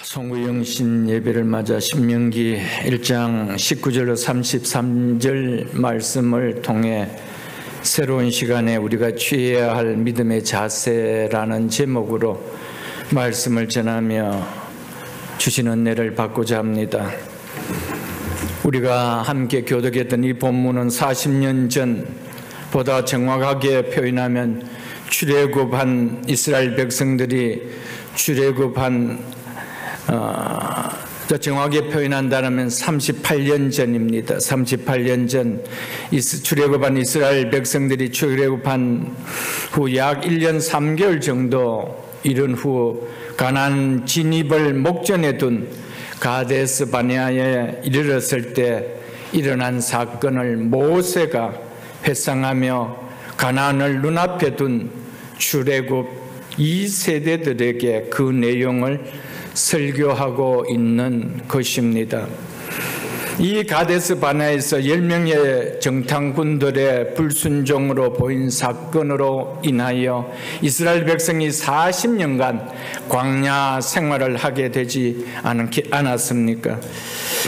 송구영신 예배를 맞아 신명기 1장 19절로 33절 말씀을 통해 새로운 시간에 우리가 취해야 할 믿음의 자세라는 제목으로 말씀을 전하며 주신 은혜를 받고자 합니다. 우리가 함께 교독했던 이 본문은 40년 전보다 정확하게 표현하면 출애굽한 이스라엘 백성들이 출애굽한 더 정확하게 표현한다면 38년 전입니다. 38년 전 출애굽한 이스라엘 백성들이 출애굽한 후 약 1년 3개월 정도 이른 후 가나안 진입을 목전에 둔 가데스 바네아에 이르렀을 때 일어난 사건을 모세가 회상하며 가나안을 눈앞에 둔 출애굽 2세대들에게 그 내용을 설교하고 있는 것입니다. 이 가데스 바네아에서 10명의 정탐꾼들의 불순종으로 보인 사건으로 인하여 이스라엘 백성이 40년간 광야 생활을 하게 되지 않았습니까?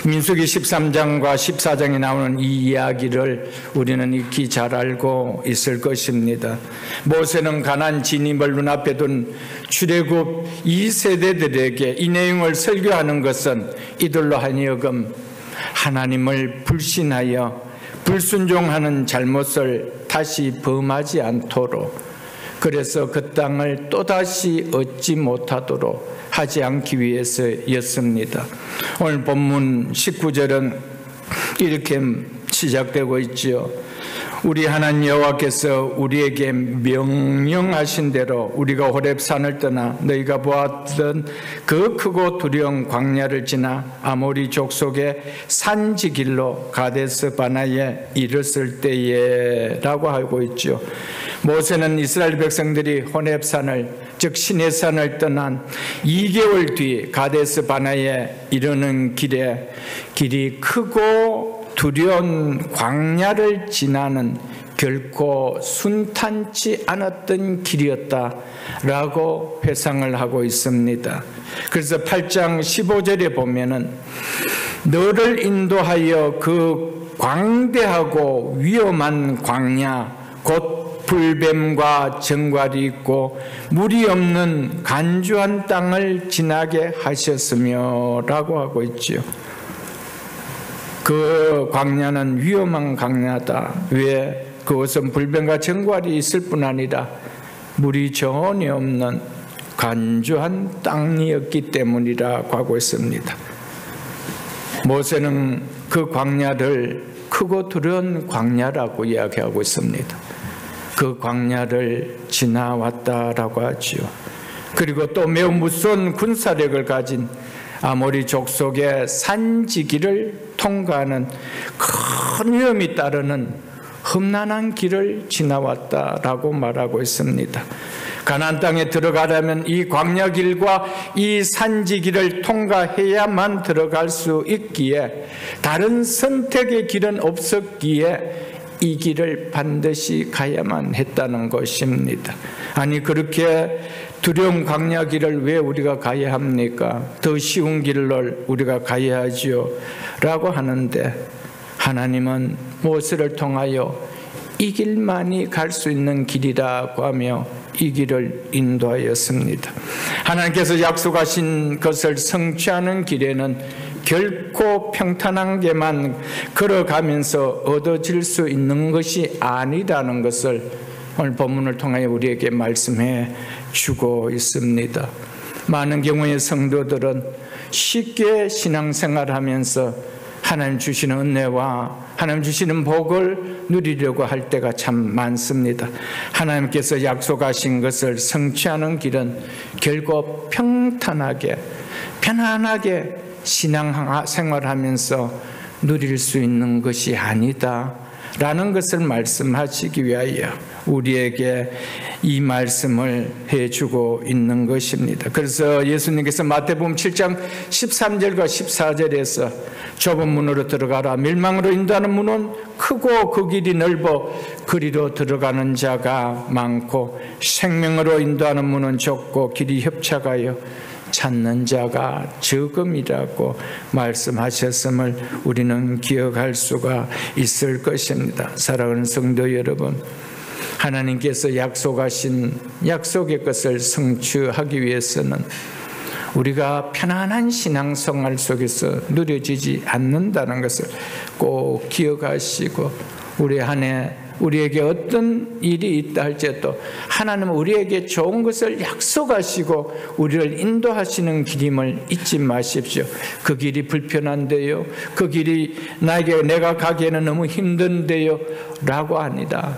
민수기 13장과 14장에 나오는 이 이야기를 우리는 익히 잘 알고 있을 것입니다. 모세는 가나안 진입을 눈앞에 둔 출애굽 2세대들에게 이 내용을 설교하는 것은 이들로 하여금 하나님을 불신하여 불순종하는 잘못을 다시 범하지 않도록, 그래서 그 땅을 또다시 얻지 못하도록 하지 않기 위해서였습니다. 오늘 본문 19절은 이렇게 시작되고 있지요. 우리 하나님 여호와께서 우리에게 명령하신 대로 우리가 호렙산을 떠나 너희가 보았던 그 크고 두려운 광야를 지나 아모리 족속의 산지길로 가데스 바네아에 이르렀을 때에 라고 하고 있죠. 모세는 이스라엘 백성들이 호렙산을 즉 시내산을 떠난 2개월 뒤 가데스 바네아에 이르는 길에 길이 크고 두려운 광야를 지나는 결코 순탄치 않았던 길이었다라고 회상을 하고 있습니다. 그래서 8장 15절에 보면은 너를 인도하여 그 광대하고 위험한 광야 곧 불뱀과 정갈이 있고 물이 없는 간주한 땅을 지나게 하셨으며 라고 하고 있지요. 그 광야는 위험한 광야다. 왜? 그것은 불뱀과 정갈이 있을 뿐 아니라 물이 전혀 없는 간주한 땅이었기 때문이라고 하고 있습니다. 모세는 그 광야를 크고 두려운 광야라고 이야기하고 있습니다. 그 광야를 지나왔다라고 하지요. 그리고 또 매우 무서운 군사력을 가진 아모리 족속의 산지길을 통과하는 큰 위험이 따르는 험난한 길을 지나왔다라고 말하고 있습니다. 가나안 땅에 들어가려면 이 광야길과 이 산지길을 통과해야만 들어갈 수 있기에 다른 선택의 길은 없었기에 이 길을 반드시 가야만 했다는 것입니다. 아니 그렇게 두려운 광야 길을 왜 우리가 가야 합니까? 더 쉬운 길을 우리가 가야 하지요 라고 하는데, 하나님은 모세를 통하여 이 길만이 갈 수 있는 길이라고 하며 이 길을 인도하였습니다. 하나님께서 약속하신 것을 성취하는 길에는 결코 평탄한 게만 걸어가면서 얻어질 수 있는 것이 아니라는 것을 오늘 본문을 통하여 우리에게 말씀해 주고 있습니다. 많은 경우에 성도들은 쉽게 신앙생활하면서 하나님 주시는 은혜와 하나님 주시는 복을 누리려고 할 때가 참 많습니다. 하나님께서 약속하신 것을 성취하는 길은 결국 평탄하게 편안하게 신앙생활하면서 누릴 수 있는 것이 아니다 라는 것을 말씀하시기 위하여 우리에게 이 말씀을 해주고 있는 것입니다. 그래서 예수님께서 마태복음 7장 13절과 14절에서 좁은 문으로 들어가라, 멸망으로 인도하는 문은 크고 그 길이 넓어 그리로 들어가는 자가 많고 생명으로 인도하는 문은 좁고 길이 협착하여 찾는 자가 적음이라고 말씀하셨음을 우리는 기억할 수가 있을 것입니다. 사랑하는 성도 여러분, 하나님께서 약속하신 약속의 것을 성취하기 위해서는 우리가 편안한 신앙생활 속에서 누려지지 않는다는 것을 꼭 기억하시고, 우리 안에 우리에게 어떤 일이 있다 할지라도 하나님은 우리에게 좋은 것을 약속하시고 우리를 인도하시는 길임을 잊지 마십시오. 그 길이 불편한데요, 그 길이 내가 가기에는 너무 힘든데요 라고 아니다.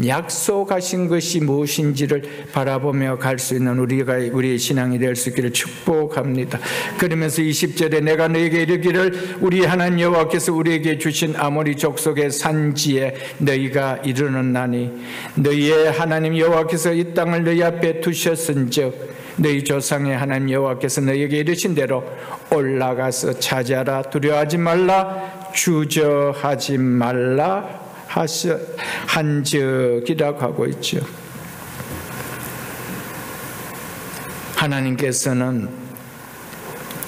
약속하신 것이 무엇인지를 바라보며 갈 수 있는 우리의 신앙이 될 수 있기를 축복합니다. 그러면서 20절에 내가 너에게 이르기를 우리 하나님 여호와께서 우리에게 주신 아모리 족속의 산지에 너희가 이르렀나니 너희의 하나님 여호와께서 이 땅을 너희 앞에 두셨은즉 너희 조상의 하나님 여호와께서 너희에게 이르신 대로 올라가서 차지하라. 두려워하지 말라, 주저하지 말라 한 적이라고 하고 있죠. 하나님께서는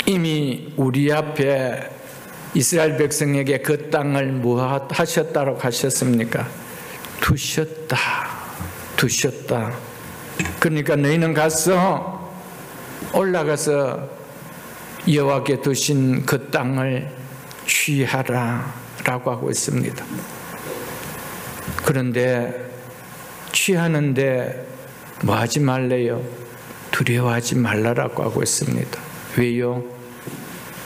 이미 우리 앞에 이스라엘 백성에게 그 땅을 뭐 하셨다고 하셨습니까? 두셨다. 그러니까 너희는 가서 올라가서 여호와께 두신 그 땅을 취하라 라고 하고 있습니다. 그런데 취하는데 뭐 하지 말래요? 두려워하지 말라라고 하고 있습니다. 왜요?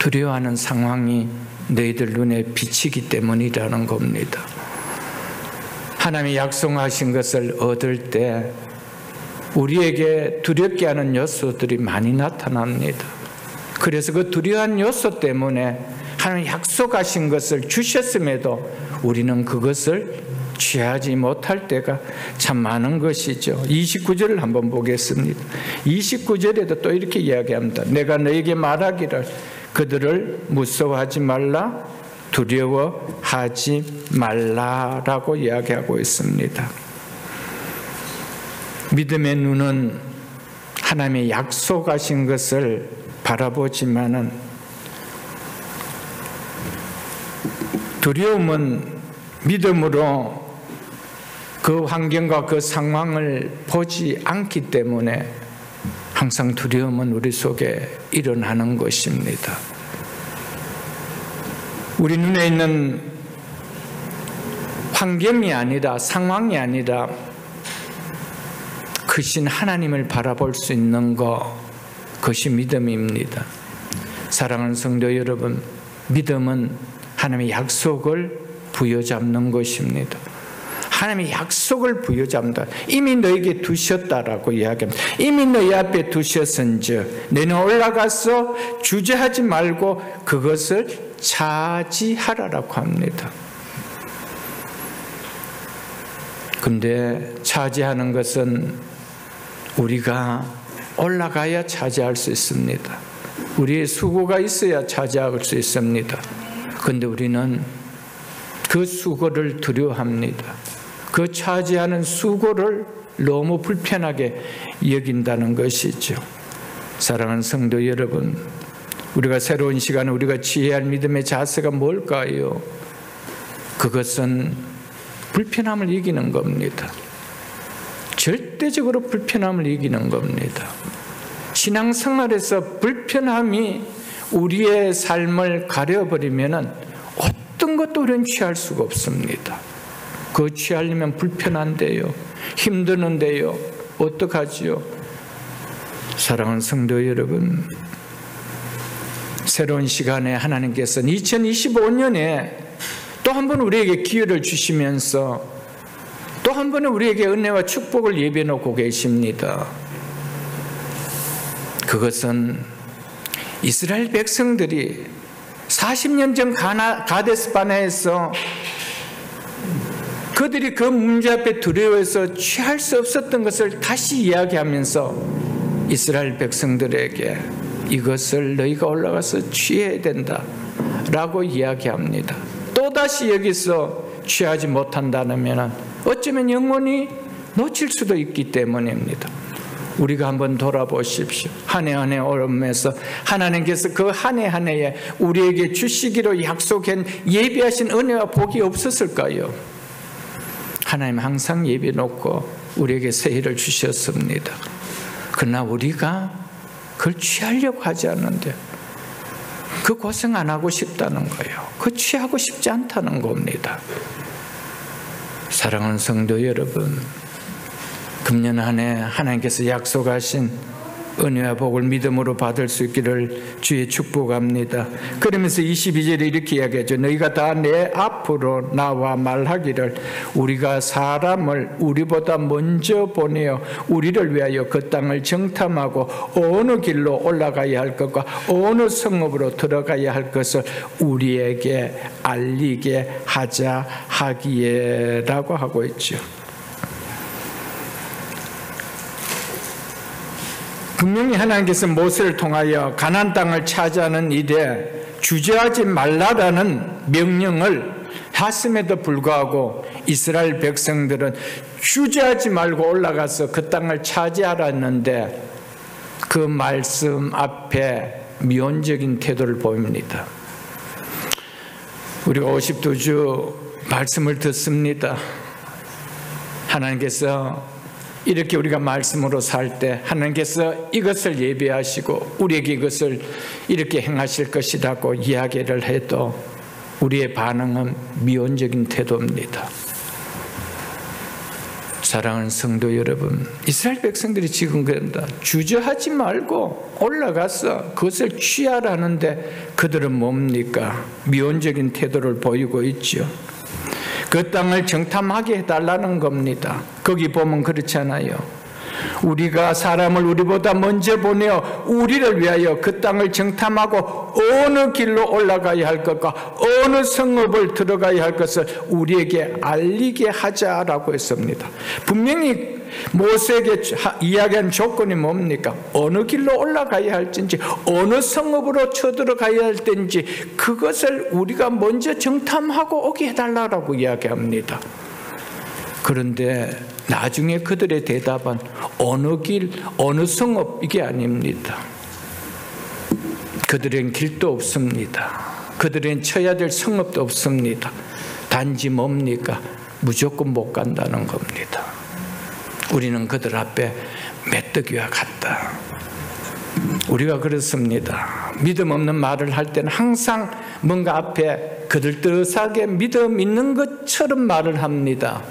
두려워하는 상황이 너희들 눈에 비치기 때문이라는 겁니다. 하나님이 약속하신 것을 얻을 때 우리에게 두렵게 하는 요소들이 많이 나타납니다. 그래서 그 두려운 요소 때문에 하나님 약속하신 것을 주셨음에도 우리는 그것을 취하지 못할 때가 참 많은 것이죠. 29절을 한번 보겠습니다. 29절에도 또 이렇게 이야기합니다. 내가 너에게 말하기를 그들을 무서워하지 말라, 두려워하지 말라라고 이야기하고 있습니다. 믿음의 눈은 하나님의 약속하신 것을 바라보지만은 두려움은 믿음으로 그 환경과 그 상황을 보지 않기 때문에 항상 두려움은 우리 속에 일어나는 것입니다. 우리 눈에 있는 환경이 아니라, 상황이 아니라 크신 하나님을 바라볼 수 있는 그것이 믿음입니다. 사랑하는 성도 여러분, 믿음은 하나님의 약속을 부여잡는 것입니다. 하나님의 약속을 부여잡는다. 이미 너에게 두셨다라고 이야기합니다. 이미 너희 앞에 두셨은즉 너는 올라가서 주저하지 말고 그것을 차지하라라고 합니다. 근데 차지하는 것은 우리가 올라가야 차지할 수 있습니다. 우리의 수고가 있어야 차지할 수 있습니다. 근데 우리는 그 수고를 두려워합니다. 그 차지하는 수고를 너무 불편하게 여긴다는 것이죠. 사랑하는 성도 여러분, 우리가 새로운 시간에 우리가 취해야 할 믿음의 자세가 뭘까요? 그것은 불편함을 이기는 겁니다. 절대적으로 불편함을 이기는 겁니다. 신앙생활에서 불편함이 우리의 삶을 가려버리면은 어떤 것도 우리는 취할 수가 없습니다. 그거 취하려면 불편한데요, 힘드는데요, 어떡하지요? 사랑하는 성도 여러분, 새로운 시간에 하나님께서는 2025년에 또 한 번 우리에게 기회를 주시면서 또 한 번은 우리에게 은혜와 축복을 예비해 놓고 계십니다. 그것은 이스라엘 백성들이 40년 전 가데스 바네에서 그들이 그 문제 앞에 두려워해서 취할 수 없었던 것을 다시 이야기하면서 이스라엘 백성들에게 이것을 너희가 올라가서 취해야 된다 라고 이야기합니다. 또다시 여기서 취하지 못한다면 어쩌면 영원히 놓칠 수도 있기 때문입니다. 우리가 한번 돌아보십시오. 한 해 한 해 오르면서 하나님께서 그 한 해 한 해에 우리에게 주시기로 약속한 예비하신 은혜와 복이 없었을까요? 하나님 항상 예비 놓고 우리에게 새 해를 주셨습니다. 그러나 우리가 그걸 취하려고 하지 않는데 그 고생 안 하고 싶다는 거예요. 그 취하고 싶지 않다는 겁니다. 사랑하는 성도 여러분, 금년 한 해 하나님께서 약속하신 은혜와 복을 믿음으로 받을 수 있기를 주의 축복합니다. 그러면서 22절에 이렇게 이야기하죠. 너희가 다 내 앞으로 나와 말하기를 우리가 사람을 우리보다 먼저 보내어 우리를 위하여 그 땅을 정탐하고 어느 길로 올라가야 할 것과 어느 성읍으로 들어가야 할 것을 우리에게 알리게 하자 하기에 라고 하고 있죠. 분명히 하나님께서 모세를 통하여 가나안 땅을 차지하는 일에 주저하지 말라라는 명령을 하심에도 불구하고 이스라엘 백성들은 주저하지 말고 올라가서 그 땅을 차지하라 했는데 그 말씀 앞에 미온적인 태도를 보입니다. 우리가 50도 말씀을 듣습니다. 하나님께서 이렇게 우리가 말씀으로 살 때 하나님께서 이것을 예비하시고 우리에게 이것을 이렇게 행하실 것이라고 이야기를 해도 우리의 반응은 미온적인 태도입니다. 사랑하는 성도 여러분, 이스라엘 백성들이 지금 그런다. 주저하지 말고 올라가서 그것을 취하라는데 그들은 뭡니까? 미온적인 태도를 보이고 있죠. 그 땅을 정탐하게 해달라는 겁니다. 거기 보면 그렇잖아요. 우리가 사람을 우리보다 먼저 보내어 우리를 위하여 그 땅을 정탐하고 어느 길로 올라가야 할 것과 어느 성읍을 들어가야 할 것을 우리에게 알리게 하자라고 했습니다. 분명히 모세에게 이야기한 조건이 뭡니까? 어느 길로 올라가야 할지, 어느 성읍으로 쳐들어가야 할 때인지 그것을 우리가 먼저 정탐하고 오게 해달라고 이야기합니다. 그런데 나중에 그들의 대답은 어느 길, 어느 성읍 이게 아닙니다. 그들은 길도 없습니다. 그들은 쳐야 될 성읍도 없습니다. 단지 뭡니까? 무조건 못 간다는 겁니다. 우리는 그들 앞에 메뚜기와 같다. 우리가 그렇습니다. 믿음 없는 말을 할 때는 항상 뭔가 앞에 그들 뜻하게 믿음 있는 것처럼 말을 합니다.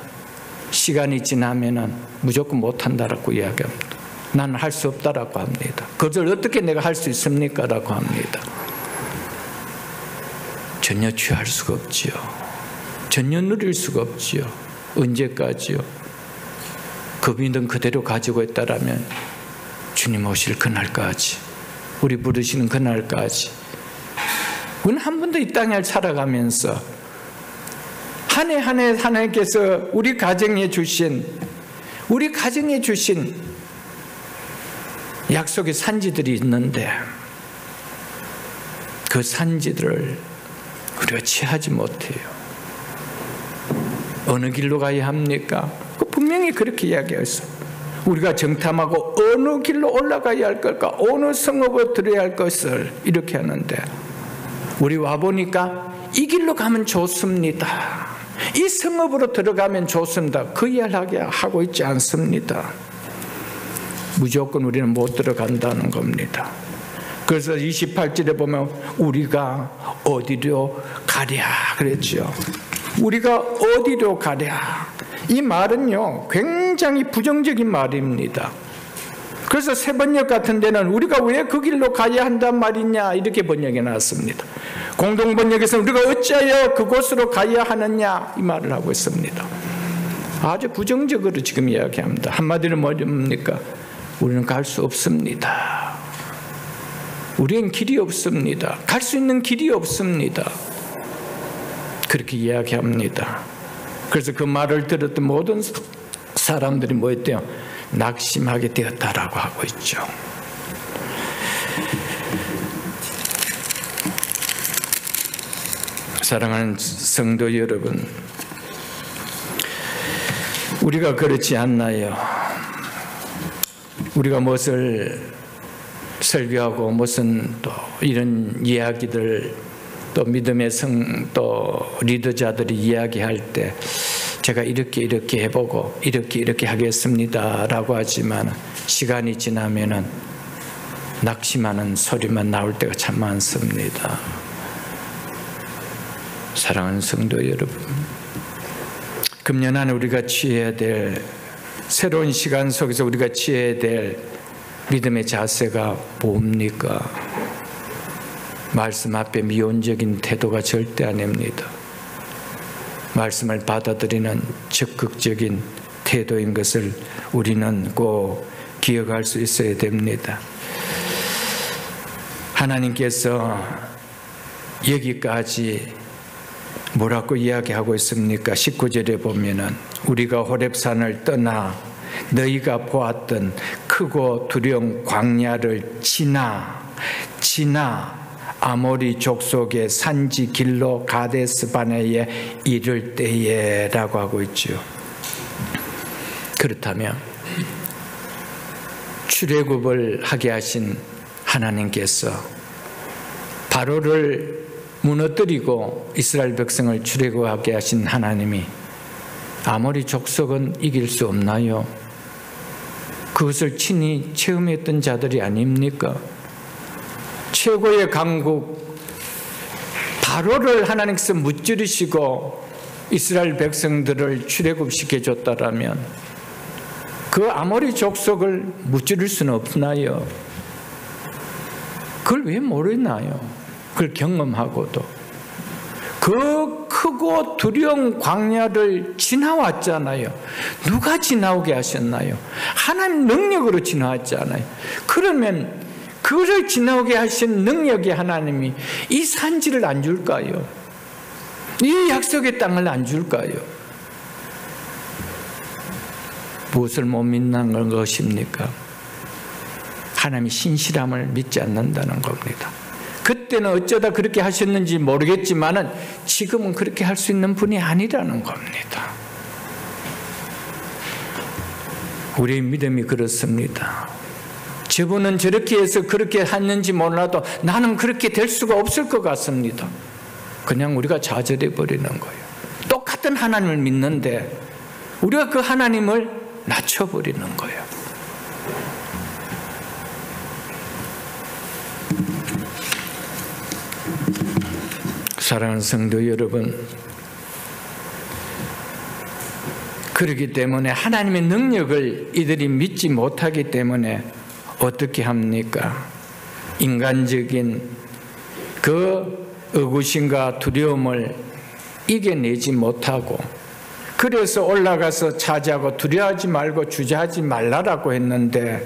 시간이 지나면은 무조건 못한다라고 이야기합니다. 나는 할 수 없다라고 합니다. 그것을 어떻게 내가 할 수 있습니까? 라고 합니다. 전혀 취할 수가 없지요. 전혀 누릴 수가 없지요. 언제까지요? 그 믿음 그대로 가지고 있다라면 주님 오실 그날까지, 우리 부르시는 그날까지 우리는 한 번도 이 땅을 살아가면서 한 해 한 해 하나님께서 우리 가정에 주신 약속의 산지들이 있는데 그 산지들을 우리가 취하지 못해요. 어느 길로 가야 합니까? 분명히 그렇게 이야기했어요. 우리가 정탐하고 어느 길로 올라가야 할 것과 어느 성읍으로 들어야 할 것을 이렇게 하는데 우리 와보니까 이 길로 가면 좋습니다. 이 성읍으로 들어가면 좋습니다. 그 이야기 하고 있지 않습니다. 무조건 우리는 못 들어간다는 겁니다. 그래서 28절에 보면 우리가 어디로 가랴 그랬죠. 우리가 어디로 가랴. 이 말은요 굉장히 부정적인 말입니다. 그래서 세번역 같은 데는 우리가 왜 그 길로 가야 한단 말이냐 이렇게 번역해 놨습니다. 공동번역에서는 우리가 어찌하여 그곳으로 가야 하느냐 이 말을 하고 있습니다. 아주 부정적으로 지금 이야기합니다. 한마디로 뭡니까? 우리는 갈 수 없습니다. 우리는 길이 없습니다. 갈 수 있는 길이 없습니다. 그렇게 이야기합니다. 그래서 그 말을 들었던 모든 사람들이 뭐 했대요? 낙심하게 되었다라고 하고 있죠. 사랑하는 성도 여러분, 우리가 그렇지 않나요? 우리가 무엇을 설교하고 무슨 또 이런 이야기들 또 믿음의 또 리더자들이 이야기할 때 제가 이렇게 해보고 이렇게 하겠습니다라고 하지만 시간이 지나면은 낙심하는 소리만 나올 때가 참 많습니다. 사랑하는 성도 여러분, 금년 안에 우리가 취해야 될 새로운 시간 속에서 우리가 취해야 될 믿음의 자세가 뭡니까? 말씀 앞에 미온적인 태도가 절대 아닙니다. 말씀을 받아들이는 적극적인 태도인 것을 우리는 꼭 기억할 수 있어야 됩니다. 하나님께서 여기까지 뭐라고 이야기하고 있습니까? 19절에 보면은 우리가 호렙산을 떠나 너희가 보았던 크고 두려운 광야를 지나 아모리 족속의 산지 길로 가데스 바네에 이를 때에 라고 하고 있죠. 그렇다면 출애굽을 하게 하신 하나님께서 바로를 무너뜨리고 이스라엘 백성을 출애굽하게 하신 하나님이 아모리 족속은 이길 수 없나요? 그것을 친히 체험했던 자들이 아닙니까? 최고의 강국 바로를 하나님께서 무찌르시고 이스라엘 백성들을 출애굽시켜줬다라면 그 아모리 족속을 무찌를 수는 없나요? 그걸 왜 모르나요? 그걸 경험하고도 그 크고 두려운 광야를 지나왔잖아요. 누가 지나오게 하셨나요? 하나님 능력으로 지나왔잖아요. 그러면 그를 지나오게 하신 능력의 하나님이 이 산지를 안 줄까요? 이 약속의 땅을 안 줄까요? 무엇을 못 믿는 것입니까? 하나님이 신실함을 믿지 않는다는 겁니다. 그때는 어쩌다 그렇게 하셨는지 모르겠지만은 지금은 그렇게 할 수 있는 분이 아니라는 겁니다. 우리의 믿음이 그렇습니다. 저분은 저렇게 해서 그렇게 했는지 몰라도 나는 그렇게 될 수가 없을 것 같습니다. 그냥 우리가 좌절해 버리는 거예요. 똑같은 하나님을 믿는데 우리가 그 하나님을 낮춰버리는 거예요. 사랑하는 성도 여러분, 그렇기 때문에 하나님의 능력을 이들이 믿지 못하기 때문에 어떻게 합니까? 인간적인 그 의구심과 두려움을 이겨내지 못하고 그래서 올라가서 차지하고 두려워하지 말고 주저하지 말라라고 했는데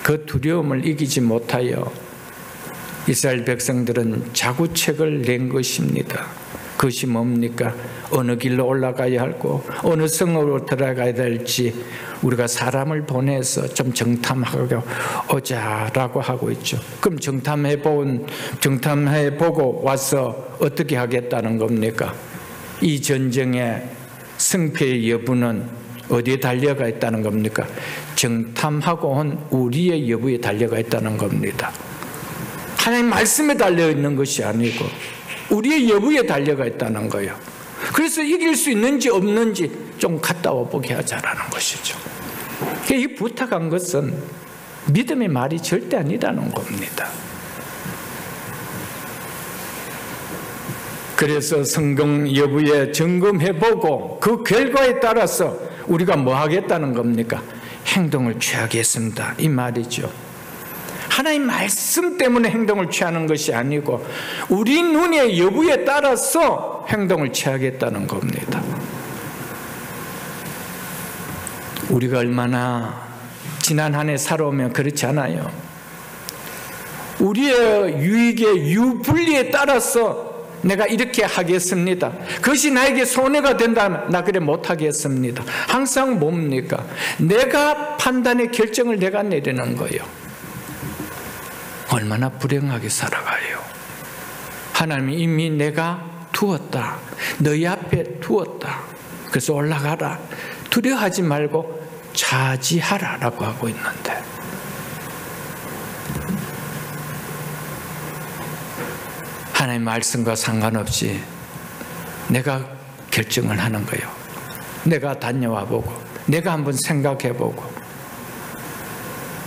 그 두려움을 이기지 못하여 이스라엘 백성들은 자구책을 낸 것입니다. 그것이 뭡니까? 어느 길로 올라가야 할고 어느 성으로 들어가야 될지 우리가 사람을 보내서 좀 정탐하고 오자라고 하고 있죠. 그럼 정탐해보고 와서 어떻게 하겠다는 겁니까? 이 전쟁의 승패의 여부는 어디에 달려가 있다는 겁니까? 정탐하고 온 우리의 여부에 달려가 있다는 겁니다. 하나님 말씀에 달려있는 것이 아니고 우리의 여부에 달려가 있다는 거예요. 그래서 이길 수 있는지 없는지 좀 갔다 와보게 하자라는 것이죠. 이 부탁한 것은 믿음의 말이 절대 아니라는 겁니다. 그래서 성공 여부에 점검해보고 그 결과에 따라서 우리가 뭐 하겠다는 겁니까? 행동을 취하겠습니다. 이 말이죠. 하나님 말씀 때문에 행동을 취하는 것이 아니고 우리 눈의 여부에 따라서 행동을 취하겠다는 겁니다. 우리가 얼마나 지난 한 해 살아오면 그렇지 않아요. 우리의 유익의 유불리에 따라서 내가 이렇게 하겠습니다. 그것이 나에게 손해가 된다면 나 그래 못하겠습니다. 항상 뭡니까? 내가 판단의 결정을 내가 내리는 거예요. 얼마나 불행하게 살아가요. 하나님이 이미 내가 두었다. 너희 앞에 두었다. 그래서 올라가라. 두려워하지 말고 차지하라라고 하고 있는데, 하나님의 말씀과 상관없이 내가 결정을 하는 거예요. 내가 다녀와 보고, 내가 한번 생각해 보고,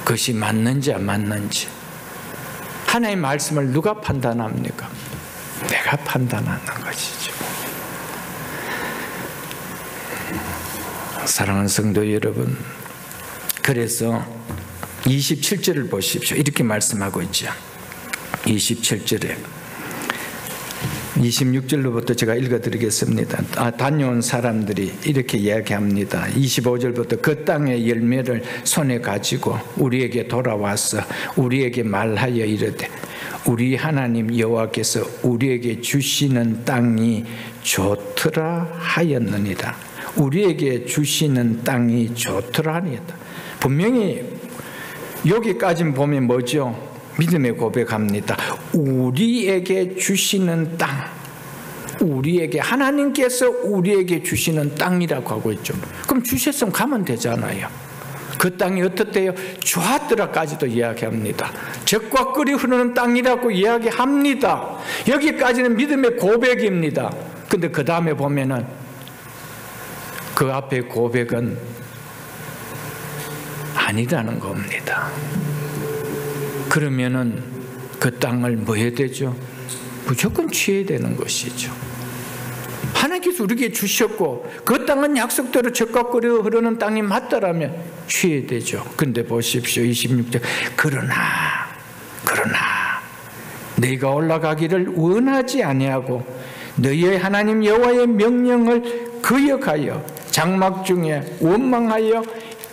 그것이 맞는지 안 맞는지. 하나님의 말씀을 누가 판단합니까? 내가 판단하는 것이죠. 사랑하는 성도 여러분, 그래서 27절을 보십시오. 이렇게 말씀하고 있죠. 27절에 26절로부터 제가 읽어드리겠습니다. 다녀온 사람들이 이렇게 이야기합니다. 25절부터 그 땅의 열매를 손에 가지고 우리에게 돌아와서 우리에게 말하여 이르되 우리 하나님 여호와께서 우리에게 주시는 땅이 좋더라 하였느니라. 우리에게 주시는 땅이 좋더라 하니라. 분명히 여기까지 보면 뭐죠? 믿음의 고백합니다. 우리에게 주시는 땅, 우리에게, 하나님께서 우리에게 주시는 땅이라고 하고 있죠. 그럼 주셨으면 가면 되잖아요. 그 땅이 어떻대요? 좋았더라까지도 이야기합니다. 젖과 꿀이 흐르는 땅이라고 이야기합니다. 여기까지는 믿음의 고백입니다. 근데 그 다음에 보면은 그 앞에 고백은 아니라는 겁니다. 그러면은 그 땅을 뭐 해야 되죠? 무조건 취해야 되는 것이죠. 하나님께서 우리에게 주셨고 그 땅은 약속대로 젖과 꿀이 흐르는 땅이 맞다라면 취해야 되죠. 근데 보십시오. 26절. 그러나 너희가 올라가기를 원하지 아니하고 너희의 하나님 여호와의 명령을 거역하여 장막 중에 원망하여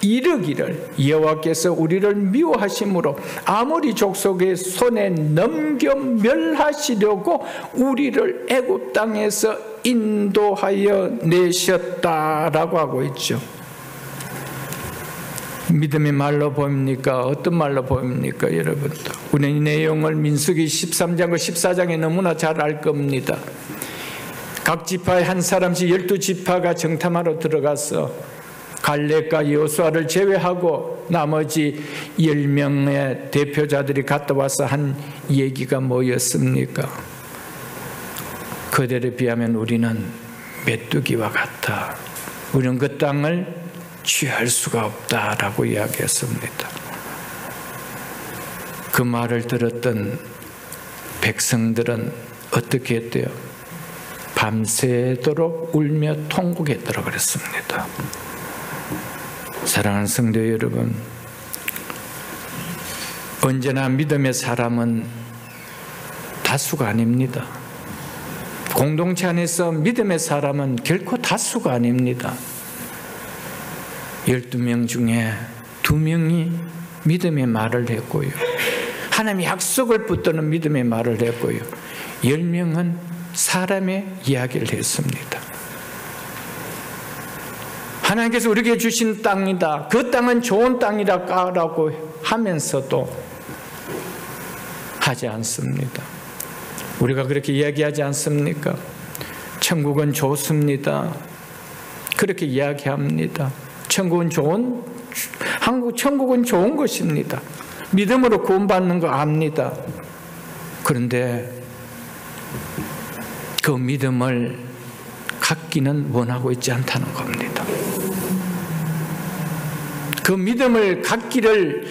이르기를 여호와께서 우리를 미워하심으로 아모리 족속의 손에 넘겨 멸하시려고 우리를 애굽 땅에서 인도하여 내셨다라고 하고 있죠. 믿음의 말로 보입니까? 어떤 말로 보입니까? 여러분도 우리는 이 내용을 민수기 13장과 14장에 너무나 잘 알 겁니다. 각 지파의 한 사람씩 12지파가 정탐하러 들어가서 갈렙과 여호수아를 제외하고 나머지 10명의 대표자들이 갔다 와서 한 얘기가 뭐였습니까? 그들에 비하면 우리는 메뚜기와 같아. 우리는 그 땅을 취할 수가 없다라고 이야기했습니다. 그 말을 들었던 백성들은 어떻게 했대요? 밤새도록 울며 통곡했더라 그랬습니다. 사랑하는 성도 여러분, 언제나 믿음의 사람은 다수가 아닙니다. 공동체 안에서 믿음의 사람은 결코 다수가 아닙니다. 12명 중에 2명이 믿음의 말을 했고요. 하나님의 약속을 붙드는 믿음의 말을 했고요. 10명은 사람의 이야기를 했습니다. 하나님께서 우리에게 주신 땅이다. 그 땅은 좋은 땅이라고 하면서도 하지 않습니다. 우리가 그렇게 이야기하지 않습니까? 천국은 좋습니다. 그렇게 이야기합니다. 천국은 좋은 것입니다. 믿음으로 구원받는 거 압니다. 그런데 그 믿음을 갖기는 원하고 있지 않다는 겁니다. 그 믿음을 갖기를,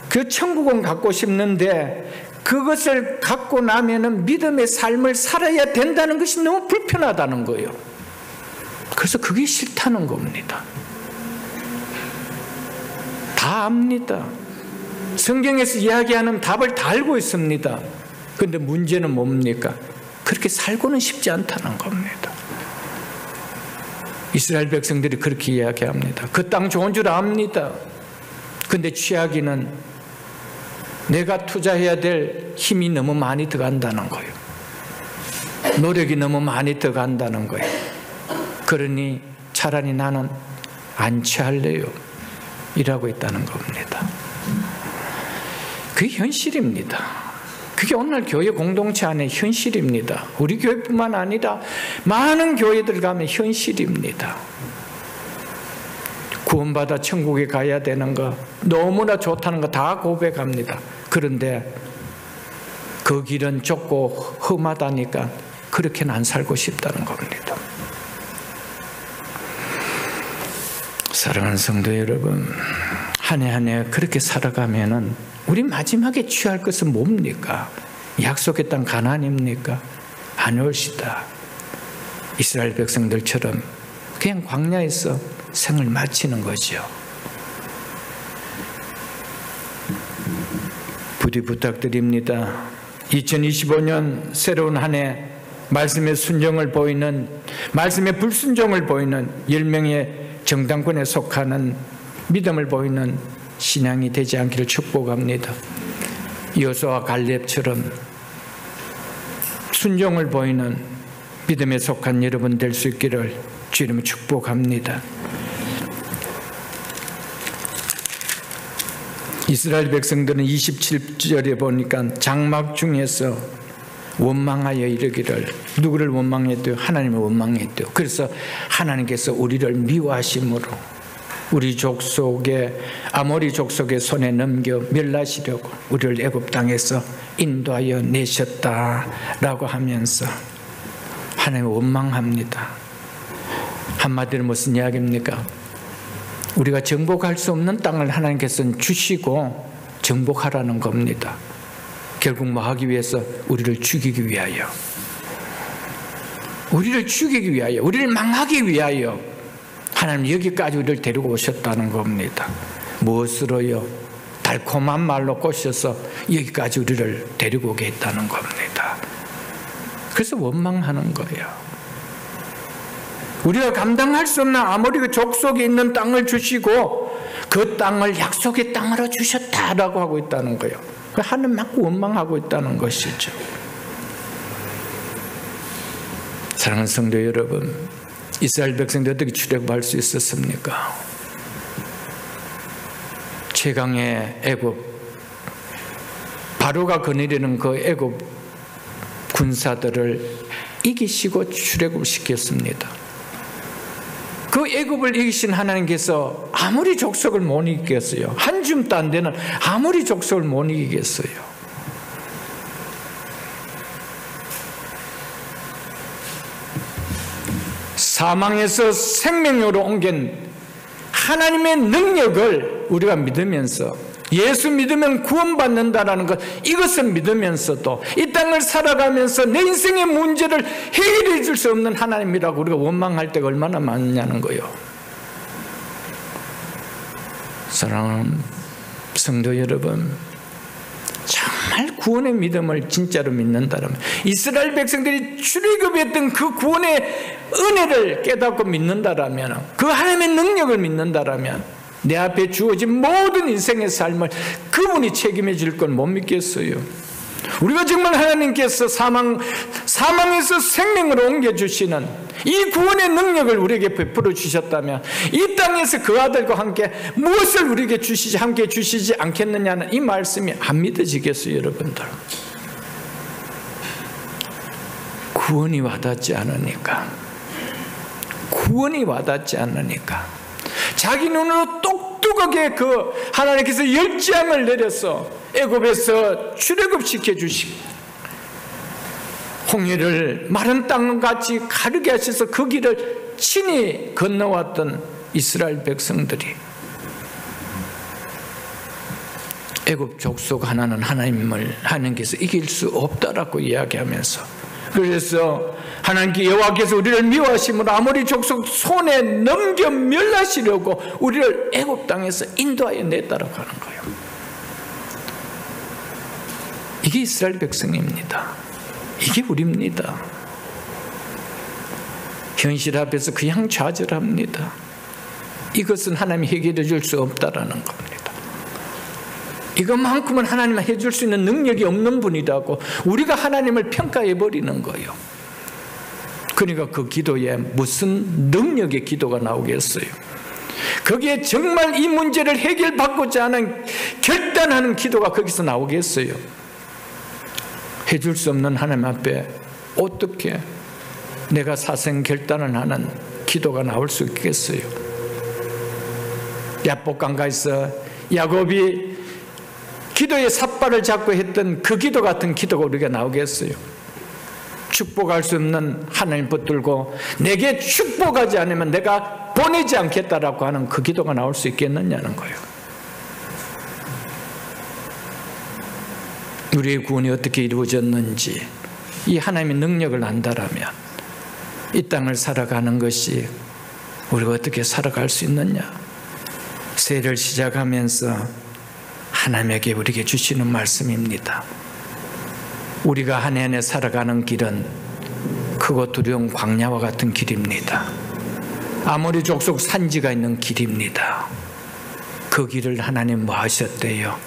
그 천국은 갖고 싶는데 그것을 갖고 나면은 믿음의 삶을 살아야 된다는 것이 너무 불편하다는 거예요. 그래서 그게 싫다는 겁니다. 다 압니다. 성경에서 이야기하는 답을 다 알고 있습니다. 그런데 문제는 뭡니까? 그렇게 살고는 싶지 않다는 겁니다. 이스라엘 백성들이 그렇게 이야기합니다. 그 땅 좋은 줄 압니다. 근데 취하기는 내가 투자해야 될 힘이 너무 많이 들어간다는 거예요. 노력이 너무 많이 들어간다는 거예요. 그러니 차라리 나는 안 취할래요. 이라고 있다는 겁니다. 그게 현실입니다. 그게 오늘 교회 공동체 안에 현실입니다. 우리 교회뿐만 아니라 많은 교회들 가면 현실입니다. 구원받아 천국에 가야 되는 거, 너무나 좋다는 거 다 고백합니다. 그런데 그 길은 좁고 험하다니까 그렇게는 안 살고 싶다는 겁니다. 사랑하는 성도 여러분, 한 해 한 해 그렇게 살아가면은 우리 마지막에 취할 것은 뭡니까? 약속의 땅 가나안입니까? 아니올시다. 이스라엘 백성들처럼 그냥 광야에서 생을 마치는 거죠. 부디 부탁드립니다. 2025년 새로운 한 해 말씀의 순종을 보이는, 말씀의 불순종을 보이는 10명의 정당권에 속하는 믿음을 보이는 신앙이 되지 않기를 축복합니다. 여호수아와 갈렙처럼 순종을 보이는 믿음에 속한 여러분 될 수 있기를 주 이름으로 축복합니다. 이스라엘 백성들은 27절에 보니까 장막 중에서 원망하여 이르기를, 누구를 원망했대요? 하나님을 원망했대요. 그래서 하나님께서 우리를 미워하심으로 우리 족속의, 아모리 족속의 손에 넘겨 멸하시려고 우리를 애굽 땅에서 인도하여 내셨다라고 하면서 하나님을 원망합니다. 한마디로 무슨 이야기입니까? 우리가 정복할 수 없는 땅을 하나님께서는 주시고 정복하라는 겁니다. 결국 뭐 하기 위해서? 우리를 죽이기 위하여, 우리를 죽이기 위하여, 우리를 망하기 위하여 하나님 여기까지 우리를 데리고 오셨다는 겁니다. 무엇으로요? 달콤한 말로 꼬셔서 여기까지 우리를 데리고 오게 했다는 겁니다. 그래서 원망하는 거예요. 우리가 감당할 수 없는 아모리 족속에 있는 땅을 주시고 그 땅을 약속의 땅으로 주셨다라고 하고 있다는 거예요. 하나님 맞고 원망하고 있다는 것이죠. 사랑하는 성도 여러분, 이스라엘 백성들이 어떻게 출애굽할 수 있었습니까? 최강의 애굽, 바로가 거느리는 그 애굽 군사들을 이기시고 출애굽을 시켰습니다. 그 애굽을 이기신 하나님께서 아무리 족속을 못 이기겠어요? 한 줌도 안 되는 아무리 족속을 못 이기겠어요? 사망에서 생명으로 옮긴 하나님의 능력을 우리가 믿으면서, 예수 믿으면 구원받는다라는 것, 이것을 믿으면서도 이 땅을 살아가면서 내 인생의 문제를 해결해 줄 수 없는 하나님이라고 우리가 원망할 때가 얼마나 많냐는 거예요. 사랑하는 성도 여러분, 정말 구원의 믿음을 진짜로 믿는다면, 이스라엘 백성들이 출애굽했던 그 구원의 은혜를 깨닫고 믿는다라면, 그 하나님의 능력을 믿는다라면 내 앞에 주어진 모든 인생의 삶을 그분이 책임해 줄 건 못 믿겠어요. 우리가 정말 하나님께서 사망에서 생명으로 옮겨주시는 이 구원의 능력을 우리에게 베풀어 주셨다면 이 땅에서 그 아들과 함께 무엇을 우리에게 주시지, 함께 주시지 않겠느냐는 이 말씀이 안 믿어지겠어요, 여러분들. 구원이 와닿지 않으니까, 구원이 와닿지 않으니까 자기 눈으로 똑똑하게 그 하나님께서 열지향을 내려서 애굽에서 출애굽시켜 주시고 홍해를 마른 땅같이 가르게 하셔서 그 길을 친히 건너왔던 이스라엘 백성들이 애굽 족속 하나는 하나님께서 이길 수 없다라고 이야기하면서, 그래서 하나님께 여호와께서 우리를 미워하심으로 아모리 족속 손에 넘겨 멸하시려고 우리를 애굽 땅에서 인도하여 냈다라고 하는 거예요. 이게 이스라엘 백성입니다. 이게 우리입니다. 현실 앞에서 그냥 좌절합니다. 이것은 하나님이 해결해 줄 수 없다라는 겁니다. 이것만큼은 하나님이 해줄 수 있는 능력이 없는 분이라고 우리가 하나님을 평가해버리는 거예요. 그러니까 그 기도에 무슨 능력의 기도가 나오겠어요? 거기에 정말 이 문제를 해결받고자 하는 결단하는 기도가 거기서 나오겠어요? 해줄 수 없는 하나님 앞에 어떻게 내가 사생 결단을 하는 기도가 나올 수 있겠어요? 야복강가에서 야곱이 기도의 삿발을 잡고 했던 그 기도 같은 기도가 우리가 나오겠어요? 축복할 수 없는 하나님 붙들고 내게 축복하지 않으면 내가 보내지 않겠다라고 하는 그 기도가 나올 수 있겠느냐는 거예요. 우리의 구원이 어떻게 이루어졌는지 이 하나님의 능력을 안다라면 이 땅을 살아가는 것이 우리가 어떻게 살아갈 수 있느냐? 새해를 시작하면서 하나님에게 우리에게 주시는 말씀입니다. 우리가 한 해 안에 살아가는 길은 크고 두려운 광야와 같은 길입니다. 아모리 족속 산지가 있는 길입니다. 그 길을 하나님 뭐 하셨대요?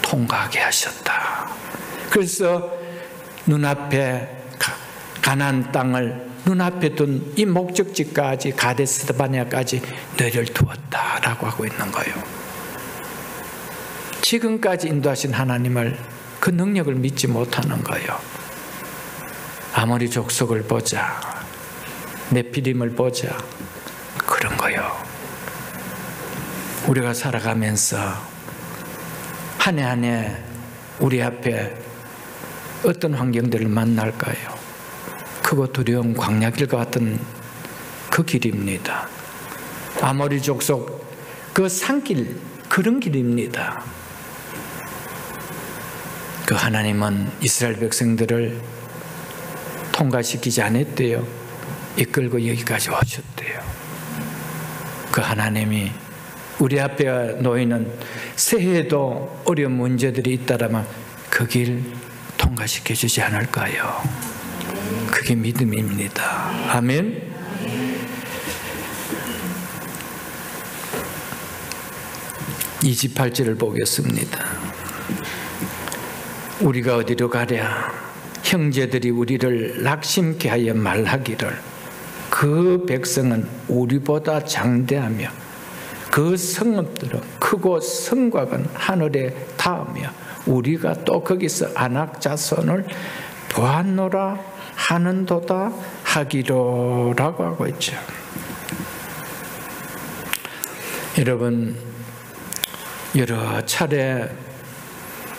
통과하게 하셨다. 그래서 눈앞에 가나안 땅을 눈앞에 둔 이 목적지까지 가데스바네아까지 너희를 두었다라고 하고 있는 거예요. 지금까지 인도하신 하나님을 그 능력을 믿지 못하는 거예요. 아모리 족속을 보자, 네피림을 보자, 그런 거예요. 우리가 살아가면서 한 해 한 해 우리 앞에 어떤 환경들을 만날까요? 크고 두려운 광야길과 같은 그 길입니다. 아모리 족속 그 산길, 그런 길입니다. 그 하나님은 이스라엘 백성들을 통과시키지 않았대요. 이끌고 여기까지 오셨대요. 그 하나님이 우리 앞에 놓이는 새해에도 어려운 문제들이 있다라면 그 길 통과시켜 주지 않을까요? 그게 믿음입니다. 아멘. 이 28절을 보겠습니다. 우리가 어디로 가랴? 형제들이 우리를 낙심케 하여 말하기를 그 백성은 우리보다 장대하며 그 성읍들은 크고 성곽은 하늘에 닿으며 우리가 또 거기서 아낙 자손을 보았노라 하는도다 하기로라고 하고 있죠. 여러분, 여러 차례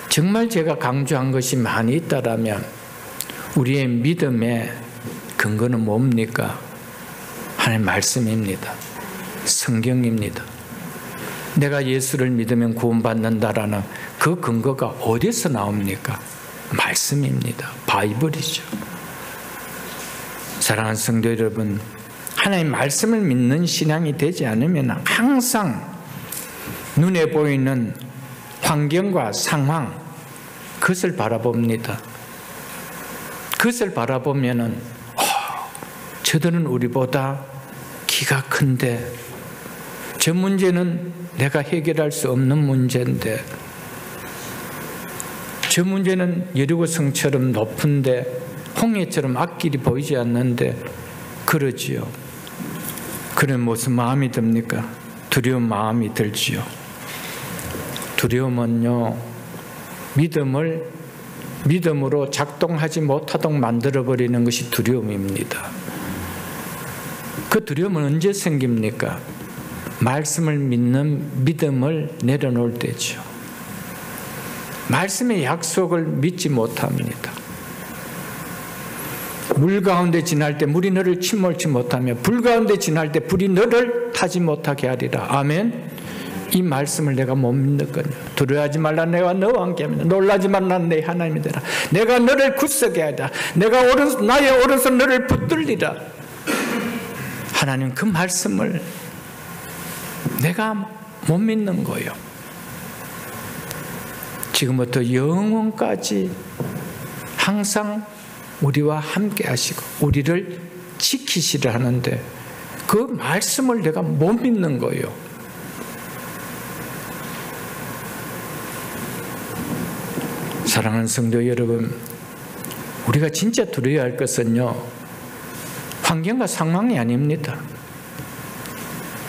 정말 제가 강조한 것이 많이 있다라면 우리의 믿음의 근거는 뭡니까? 하나님의 말씀입니다. 성경입니다. 내가 예수를 믿으면 구원받는다라는 그 근거가 어디서 나옵니까? 말씀입니다. 바이블이죠. 사랑하는 성도 여러분, 하나님의 말씀을 믿는 신앙이 되지 않으면 항상 눈에 보이는 환경과 상황, 그것을 바라봅니다. 그것을 바라보면은 저들은 우리보다 키가 큰데 저 문제는 내가 해결할 수 없는 문제인데 저 문제는 여리고성처럼 높은데 홍해처럼 앞길이 보이지 않는데 그러지요. 그런 무슨 마음이 듭니까? 두려운 마음이 들지요. 두려움은요, 믿음으로 작동하지 못하도록 만들어버리는 것이 두려움입니다. 그 두려움은 언제 생깁니까? 말씀을 믿는 믿음을 내려놓을 때죠. 말씀의 약속을 믿지 못합니다. 물 가운데 지날 때 물이 너를 침몰치 못하며 불 가운데 지날 때 불이 너를 타지 못하게 하리라. 아멘. 이 말씀을 내가 못 믿거든요. 두려워하지 말라, 내가 너와 함께합니다. 놀라지 말라, 내 하나님이 되라. 내가 너를 굳세게 하리라. 내가 나의 오른손 너를 붙들리라. 하나님 그 말씀을 내가 못 믿는 거예요. 지금부터 영원까지 항상 우리와 함께 하시고 우리를 지키시려 하는데 그 말씀을 내가 못 믿는 거예요. 사랑하는 성도 여러분, 우리가 진짜 두려워할 것은요, 환경과 상황이 아닙니다.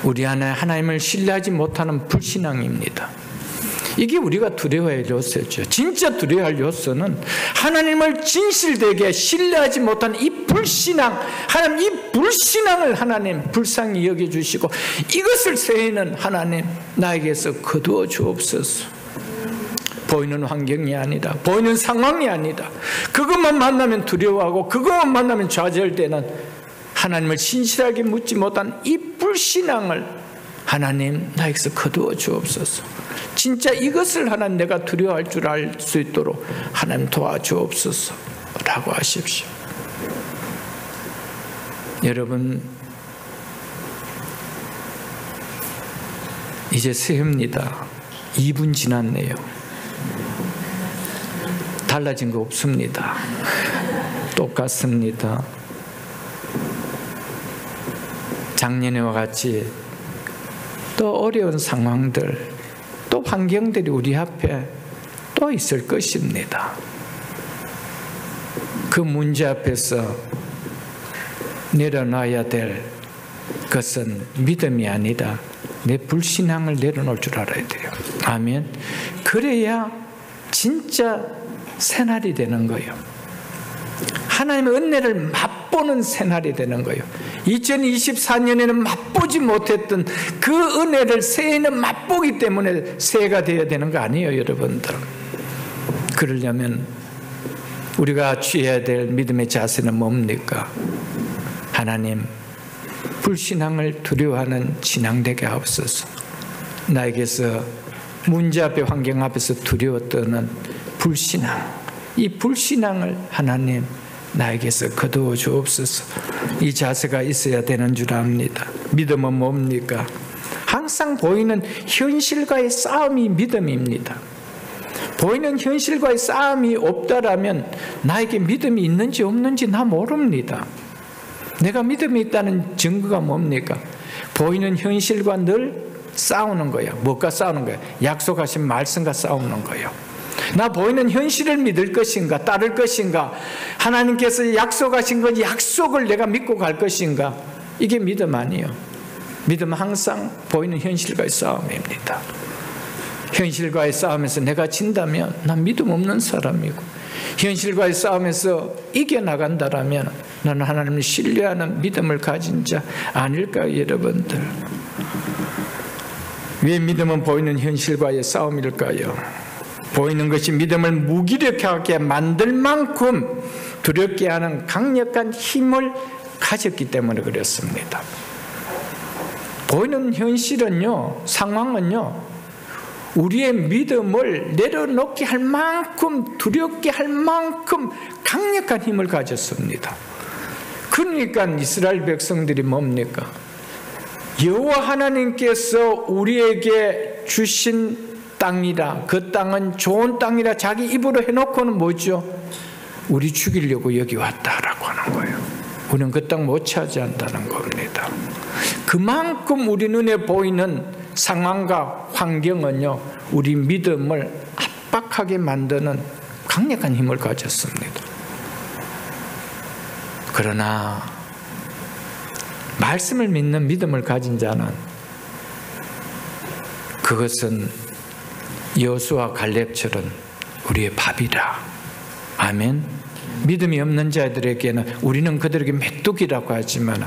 우리 안에 하나님을 신뢰하지 못하는 불신앙입니다. 이게 우리가 두려워할 요소죠. 진짜 두려워할 요소는 하나님을 진실되게 신뢰하지 못한 이 불신앙, 하나님 이 불신앙을 하나님 불쌍히 여겨주시고 이것을 새해는 하나님 나에게서 거두어 주옵소서. 보이는 환경이 아니다, 보이는 상황이 아니다, 그것만 만나면 두려워하고 그것만 만나면 좌절되는 하나님을 신실하게 묻지 못한 이 불신앙을 하나님 나에게서 거두어 주옵소서. 진짜 이것을 하나님 내가 두려워할 줄 알 수 있도록 하나님 도와주옵소서 라고 하십시오. 여러분, 이제 새해입니다. 2분 지났네요. 달라진 거 없습니다. 똑같습니다. 작년에와 같이 또 어려운 상황들, 또 환경들이 우리 앞에 또 있을 것입니다. 그 문제 앞에서 내려놔야 될 것은 믿음이 아니라 내 불신앙을 내려놓을 줄 알아야 돼요. 아멘. 그래야 진짜 새날이 되는 거예요. 하나님의 은혜를 맛보는 새날이 되는 거예요. 2024년에는 맛보지 못했던 그 은혜를 새해에는 맛보기 때문에 새해가 되어야 되는 거 아니에요, 여러분들. 그러려면 우리가 취해야 될 믿음의 자세는 뭡니까? 하나님, 불신앙을 두려워하는 신앙 되게 하옵소서. 나에게서 문제 앞에, 환경 앞에서 두려워 떠는 불신앙, 이 불신앙을 하나님 나에게서 거두어 주옵소서. 이 자세가 있어야 되는 줄 압니다. 믿음은 뭡니까? 항상 보이는 현실과의 싸움이 믿음입니다. 보이는 현실과의 싸움이 없다라면 나에게 믿음이 있는지 없는지 나 모릅니다. 내가 믿음이 있다는 증거가 뭡니까? 보이는 현실과 늘 싸우는 거야. 무엇과 싸우는 거야? 약속하신 말씀과 싸우는 거예요. 나 보이는 현실을 믿을 것인가, 따를 것인가, 하나님께서 약속하신 그 약속을 내가 믿고 갈 것인가, 이게 믿음 아니에요. 믿음은 항상 보이는 현실과의 싸움입니다. 현실과의 싸움에서 내가 진다면 난 믿음 없는 사람이고, 현실과의 싸움에서 이겨나간다라면 나는 하나님을 신뢰하는 믿음을 가진 자 아닐까요, 여러분들? 왜 믿음은 보이는 현실과의 싸움일까요? 보이는 것이 믿음을 무기력하게 만들 만큼 두렵게 하는 강력한 힘을 가졌기 때문에 그렇습니다. 보이는 현실은요, 상황은요, 우리의 믿음을 내려놓게 할 만큼, 두렵게 할 만큼 강력한 힘을 가졌습니다. 그러니까 이스라엘 백성들이 뭡니까? 여호와 하나님께서 우리에게 주신 땅이라, 그 땅은 좋은 땅이라 자기 입으로 해놓고는 뭐죠? 우리 죽이려고 여기 왔다라고 하는 거예요. 우리는 그 땅 못 차지한다는 겁니다. 그만큼 우리 눈에 보이는 상황과 환경은요, 우리 믿음을 압박하게 만드는 강력한 힘을 가졌습니다. 그러나 말씀을 믿는 믿음을 가진 자는 그것은 여호수아 갈렙처럼 우리의 밥이라. 아멘. 믿음이 없는 자들에게는 우리는 그들에게 메뚜기라고 하지만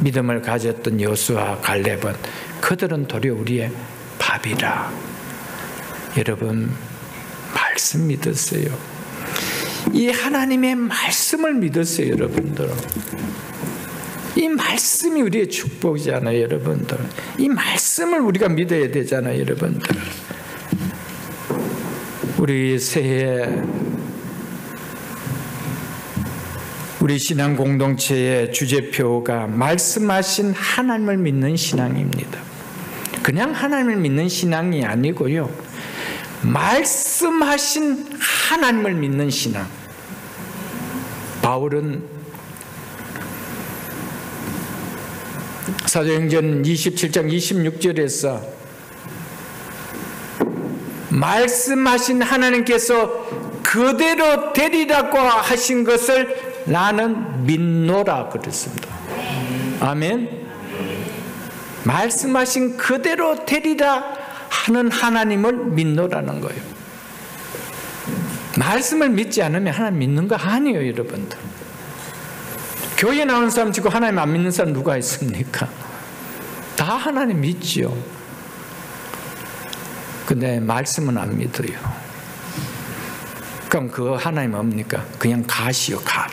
믿음을 가졌던 여호수아 갈렙은 그들은 도리어 우리의 밥이라. 여러분, 말씀 믿으세요. 이 하나님의 말씀을 믿으세요, 여러분들. 이 말씀이 우리의 축복이잖아요, 여러분들. 이 말씀을 우리가 믿어야 되잖아요, 여러분들. 우리 새해 우리 신앙 공동체의 주제표가 말씀하신 하나님을 믿는 신앙입니다. 그냥 하나님을 믿는 신앙이 아니고요, 말씀하신 하나님을 믿는 신앙. 바울은 사도행전 27장 26절에서 말씀하신 하나님께서 그대로 되리라고 하신 것을 나는 믿노라 그랬습니다. 아멘. 말씀하신 그대로 되리라 하는 하나님을 믿노라는 거예요. 말씀을 믿지 않으면 하나님 믿는 거 아니에요, 여러분들. 교회 나오는 사람 치고 하나님 안 믿는 사람 누가 있습니까? 다 하나님 믿지요. 근데 말씀은 안 믿어요. 그럼 그 하나님 뭡니까? 그냥 갓이요, 갓.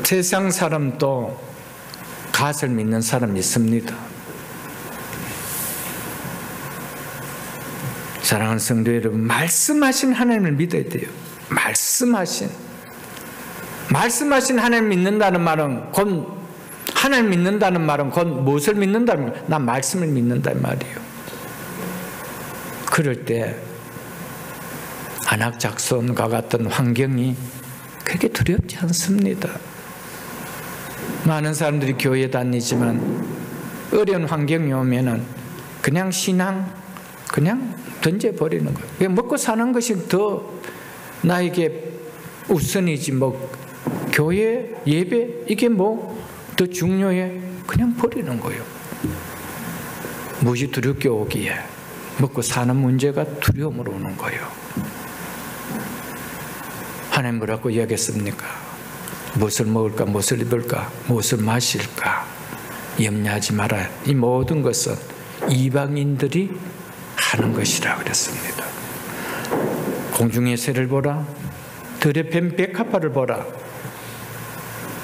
세상 사람도 갓을 믿는 사람이 있습니다. 사랑하는 성도 여러분, 말씀하신 하나님을 믿어야 돼요. 말씀하신 하나님 믿는다는 말은 곧 하나님 믿는다는 말은 곧 무엇을 믿는다는 말이에요? 난 말씀을 믿는다는 말이에요. 그럴 때 안악작손과 같은 환경이 그렇게 두렵지 않습니다. 많은 사람들이 교회 다니지만 어려운 환경이 오면은 그냥 신앙 그냥 던져버리는 거예요. 그냥 먹고 사는 것이 더 나에게 우선이지 뭐 교회 예배 이게 뭐 더 중요해? 그냥 버리는 거예요. 무엇이 두렵게 오기에 먹고 사는 문제가 두려움으로 오는 거예요. 하나님 뭐라고 이야기했습니까? 무엇을 먹을까, 무엇을 입을까, 무엇을 마실까 염려하지 말아요. 이 모든 것은 이방인들이 하는 것이라 그랬습니다. 공중의 새를 보라, 들에 뱀 백합화를 보라.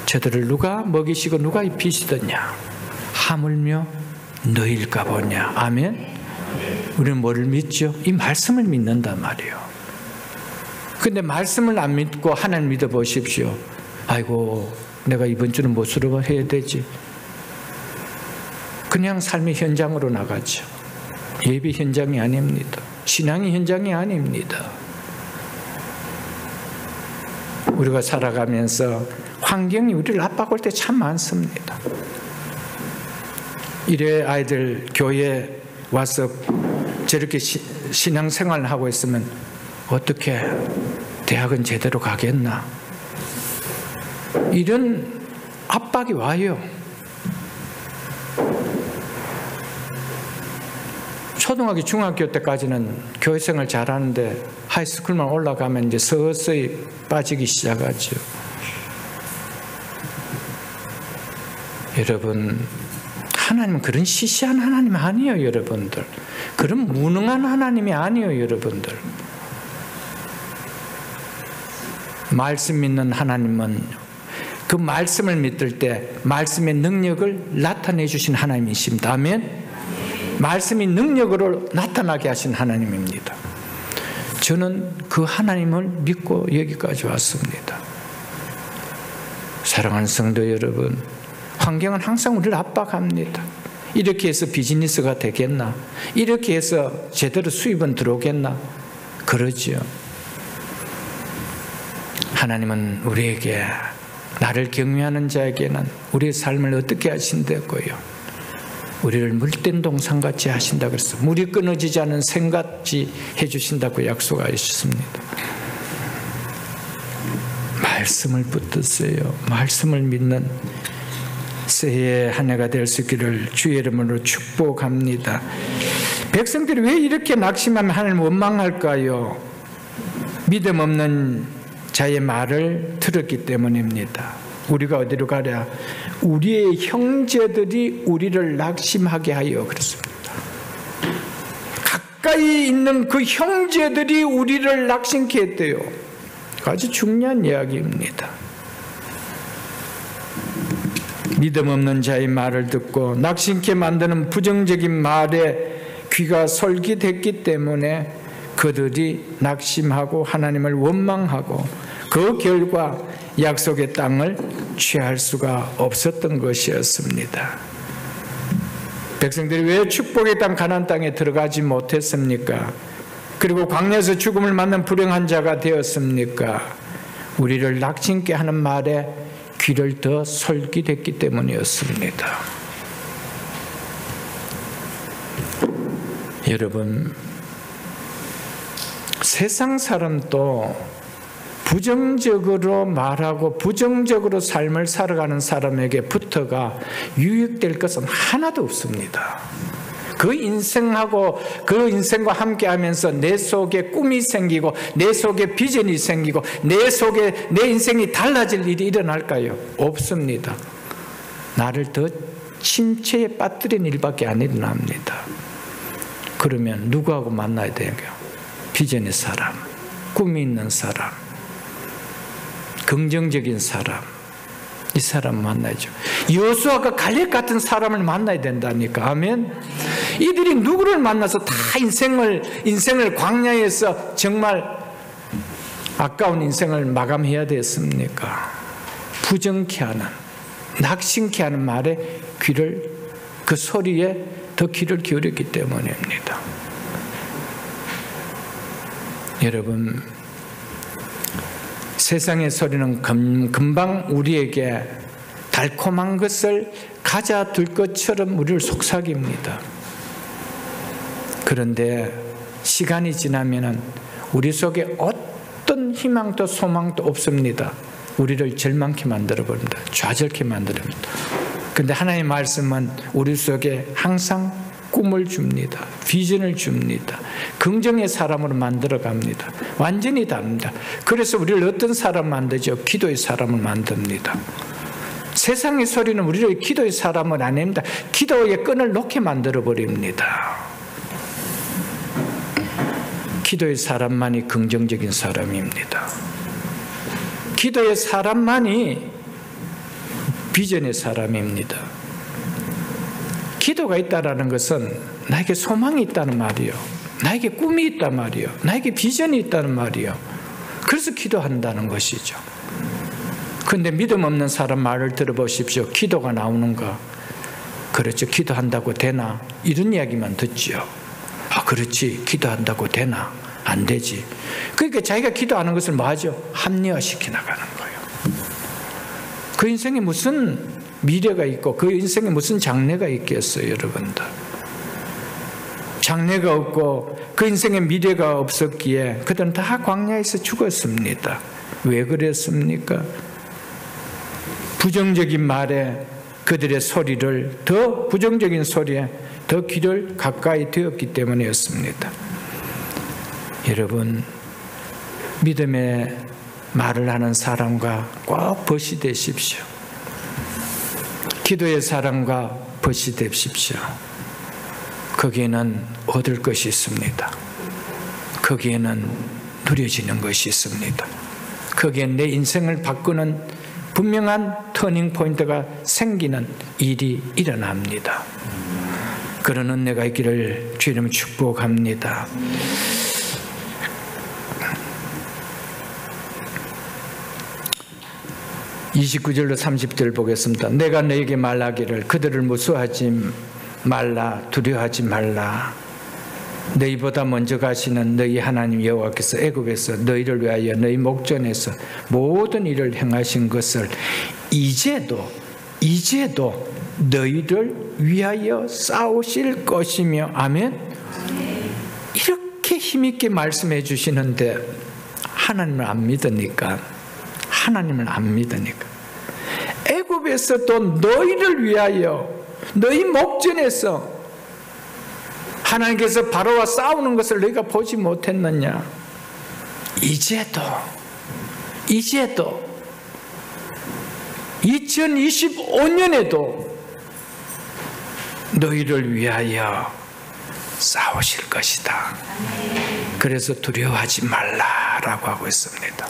저들을 누가 먹이시고 누가 입히시더냐? 하물며 너일까 보냐. 아멘. 우리는 뭐를 믿죠? 이 말씀을 믿는단 말이에요. 근데 말씀을 안 믿고 하나님 믿어 보십시오. 아이고 내가 이번 주는 무엇으로 해야 되지? 그냥 삶의 현장으로 나가죠. 예배 현장이 아닙니다. 신앙의 현장이 아닙니다. 우리가 살아가면서 환경이 우리를 압박할 때 참 많습니다. 이래 아이들 교회에 와서 저렇게 신앙생활을 하고 있으면 어떻게 대학은 제대로 가겠나? 이런 압박이 와요. 초등학교, 중학교 때까지는 교회생활 잘하는데 하이스쿨만 올라가면 이제 서서히 빠지기 시작하죠. 여러분, 하나님은 그런 시시한 하나님 아니에요, 여러분들. 그런 무능한 하나님이 아니에요, 여러분들. 말씀 믿는 하나님은 그 말씀을 믿을 때 말씀의 능력을 나타내 주신 하나님이십니다. 아멘. 말씀이 능력으로 나타나게 하신 하나님입니다. 저는 그 하나님을 믿고 여기까지 왔습니다. 사랑하는 성도 여러분, 환경은 항상 우리를 압박합니다. 이렇게 해서 비즈니스가 되겠나? 이렇게 해서 제대로 수입은 들어오겠나? 그러지요. 하나님은 우리에게, 나를 경외하는 자에게는 우리의 삶을 어떻게 하신다고요? 우리를 물된 동산같이 하신다 그랬어요. 물이 끊어지지 않은 샘같이 해주신다고 약속하셨습니다. 말씀을 붙드세요. 말씀을 믿는 새해 한 해가 될 수 있기를 주의 이름으로 축복합니다. 백성들이 왜 이렇게 낙심하면 하나님을 원망할까요? 믿음 없는 자의 말을 들었기 때문입니다. 우리가 어디로 가랴? 우리의 형제들이 우리를 낙심하게 하여 그랬습니다. 가까이 있는 그 형제들이 우리를 낙심케 했대요. 아주 중요한 이야기입니다. 믿음 없는 자의 말을 듣고 낙심케 만드는 부정적인 말에 귀가 솔깃했기 때문에 그들이 낙심하고 하나님을 원망하고 그 결과 약속의 땅을 취할 수가 없었던 것이었습니다. 백성들이 왜 축복의 땅 가나안 땅에 들어가지 못했습니까? 그리고 광야에서 죽음을 맞는 불행한 자가 되었습니까? 우리를 낙심케 하는 말에 귀를 더 솔깃했기 때문이었습니다. 여러분, 세상 사람도 부정적으로 말하고 부정적으로 삶을 살아가는 사람에게 부터가 유익될 것은 하나도 없습니다. 그 인생하고 그 인생과 함께 하면서 내 속에 꿈이 생기고 내 속에 비전이 생기고 내 속에 내 인생이 달라질 일이 일어날까요? 없습니다. 나를 더 침체에 빠뜨린 일밖에 안 일어납니다. 그러면 누구하고 만나야 돼요? 비전의 사람, 꿈이 있는 사람, 긍정적인 사람, 이 사람 만나야죠. 여호수아가 갈렙 같은 사람을 만나야 된다니까. 아멘. 이들이 누구를 만나서 다 인생을 광야에서 정말 아까운 인생을 마감해야 됐습니까? 부정케 하는, 낙심케 하는 말에 그 소리에 더 귀를 기울였기 때문입니다. 여러분, 세상의 소리는 금방 우리에게 달콤한 것을 가져들 것처럼 우리를 속삭입니다. 그런데 시간이 지나면 우리 속에 어떤 희망도 소망도 없습니다. 우리를 절망케 만들어버립니다. 좌절케 만들어버립니다. 그런데 하나님의 말씀은 우리 속에 항상 꿈을 줍니다. 비전을 줍니다. 긍정의 사람으로 만들어갑니다. 완전히 다릅니다. 그래서 우리를 어떤 사람 만들죠? 기도의 사람을 만듭니다. 세상의 소리는 우리를 기도의 사람을 안 합니다. 기도의 끈을 놓게 만들어버립니다. 기도의 사람만이 긍정적인 사람입니다. 기도의 사람만이 비전의 사람입니다. 기도가 있다는 것은 나에게 소망이 있다는 말이요, 나에게 꿈이 있단 말이요, 나에게 비전이 있다는 말이요. 그래서 기도한다는 것이죠. 그런데 믿음 없는 사람 말을 들어보십시오. 기도가 나오는가? 그렇죠. 기도한다고 되나? 이런 이야기만 듣죠. 아, 그렇지. 기도한다고 되나? 안 되지. 그러니까 자기가 기도하는 것을 뭐 하죠? 합리화시켜 나가는 거예요. 그 인생에 무슨 미래가 있고 그 인생에 무슨 장래가 있겠어요, 여러분들. 장래가 없고 그 인생에 미래가 없었기에 그들은 다 광야에서 죽었습니다. 왜 그랬습니까? 부정적인 말에 그들의 소리를 더 부정적인 소리에 더 귀를 가까이 되었기 때문이었습니다. 여러분, 믿음의 말을 하는 사람과 꼭 벗이 되십시오. 기도의 사람과 벗이 되십시오. 거기에는 얻을 것이 있습니다. 거기에는 누려지는 것이 있습니다. 거기에 내 인생을 바꾸는 분명한 터닝 포인트가 생기는 일이 일어납니다. 그런 은혜가 있기를 주의 이름으로 축복합니다. (29절로 30절) 보겠습니다. 내가 너에게 말하기를 그들을 무수하지 말라, 두려워하지 말라. 너희보다 먼저 가시는 너희 하나님 여호와께서 애굽에서 너희를 위하여 너희 목전에서 모든 일을 행하신 것을 이제도 너희를 위하여 싸우실 것이며. 아멘. 이렇게 힘있게 말씀해 주시는데 하나님을 안 믿으니까, 애굽에서 또 너희를 위하여 너희 목전에서 하나님께서 바로와 싸우는 것을 너희가 보지 못했느냐? 이제도 2025년에도 너희를 위하여 싸우실 것이다. 그래서 두려워하지 말라라고 하고 있습니다.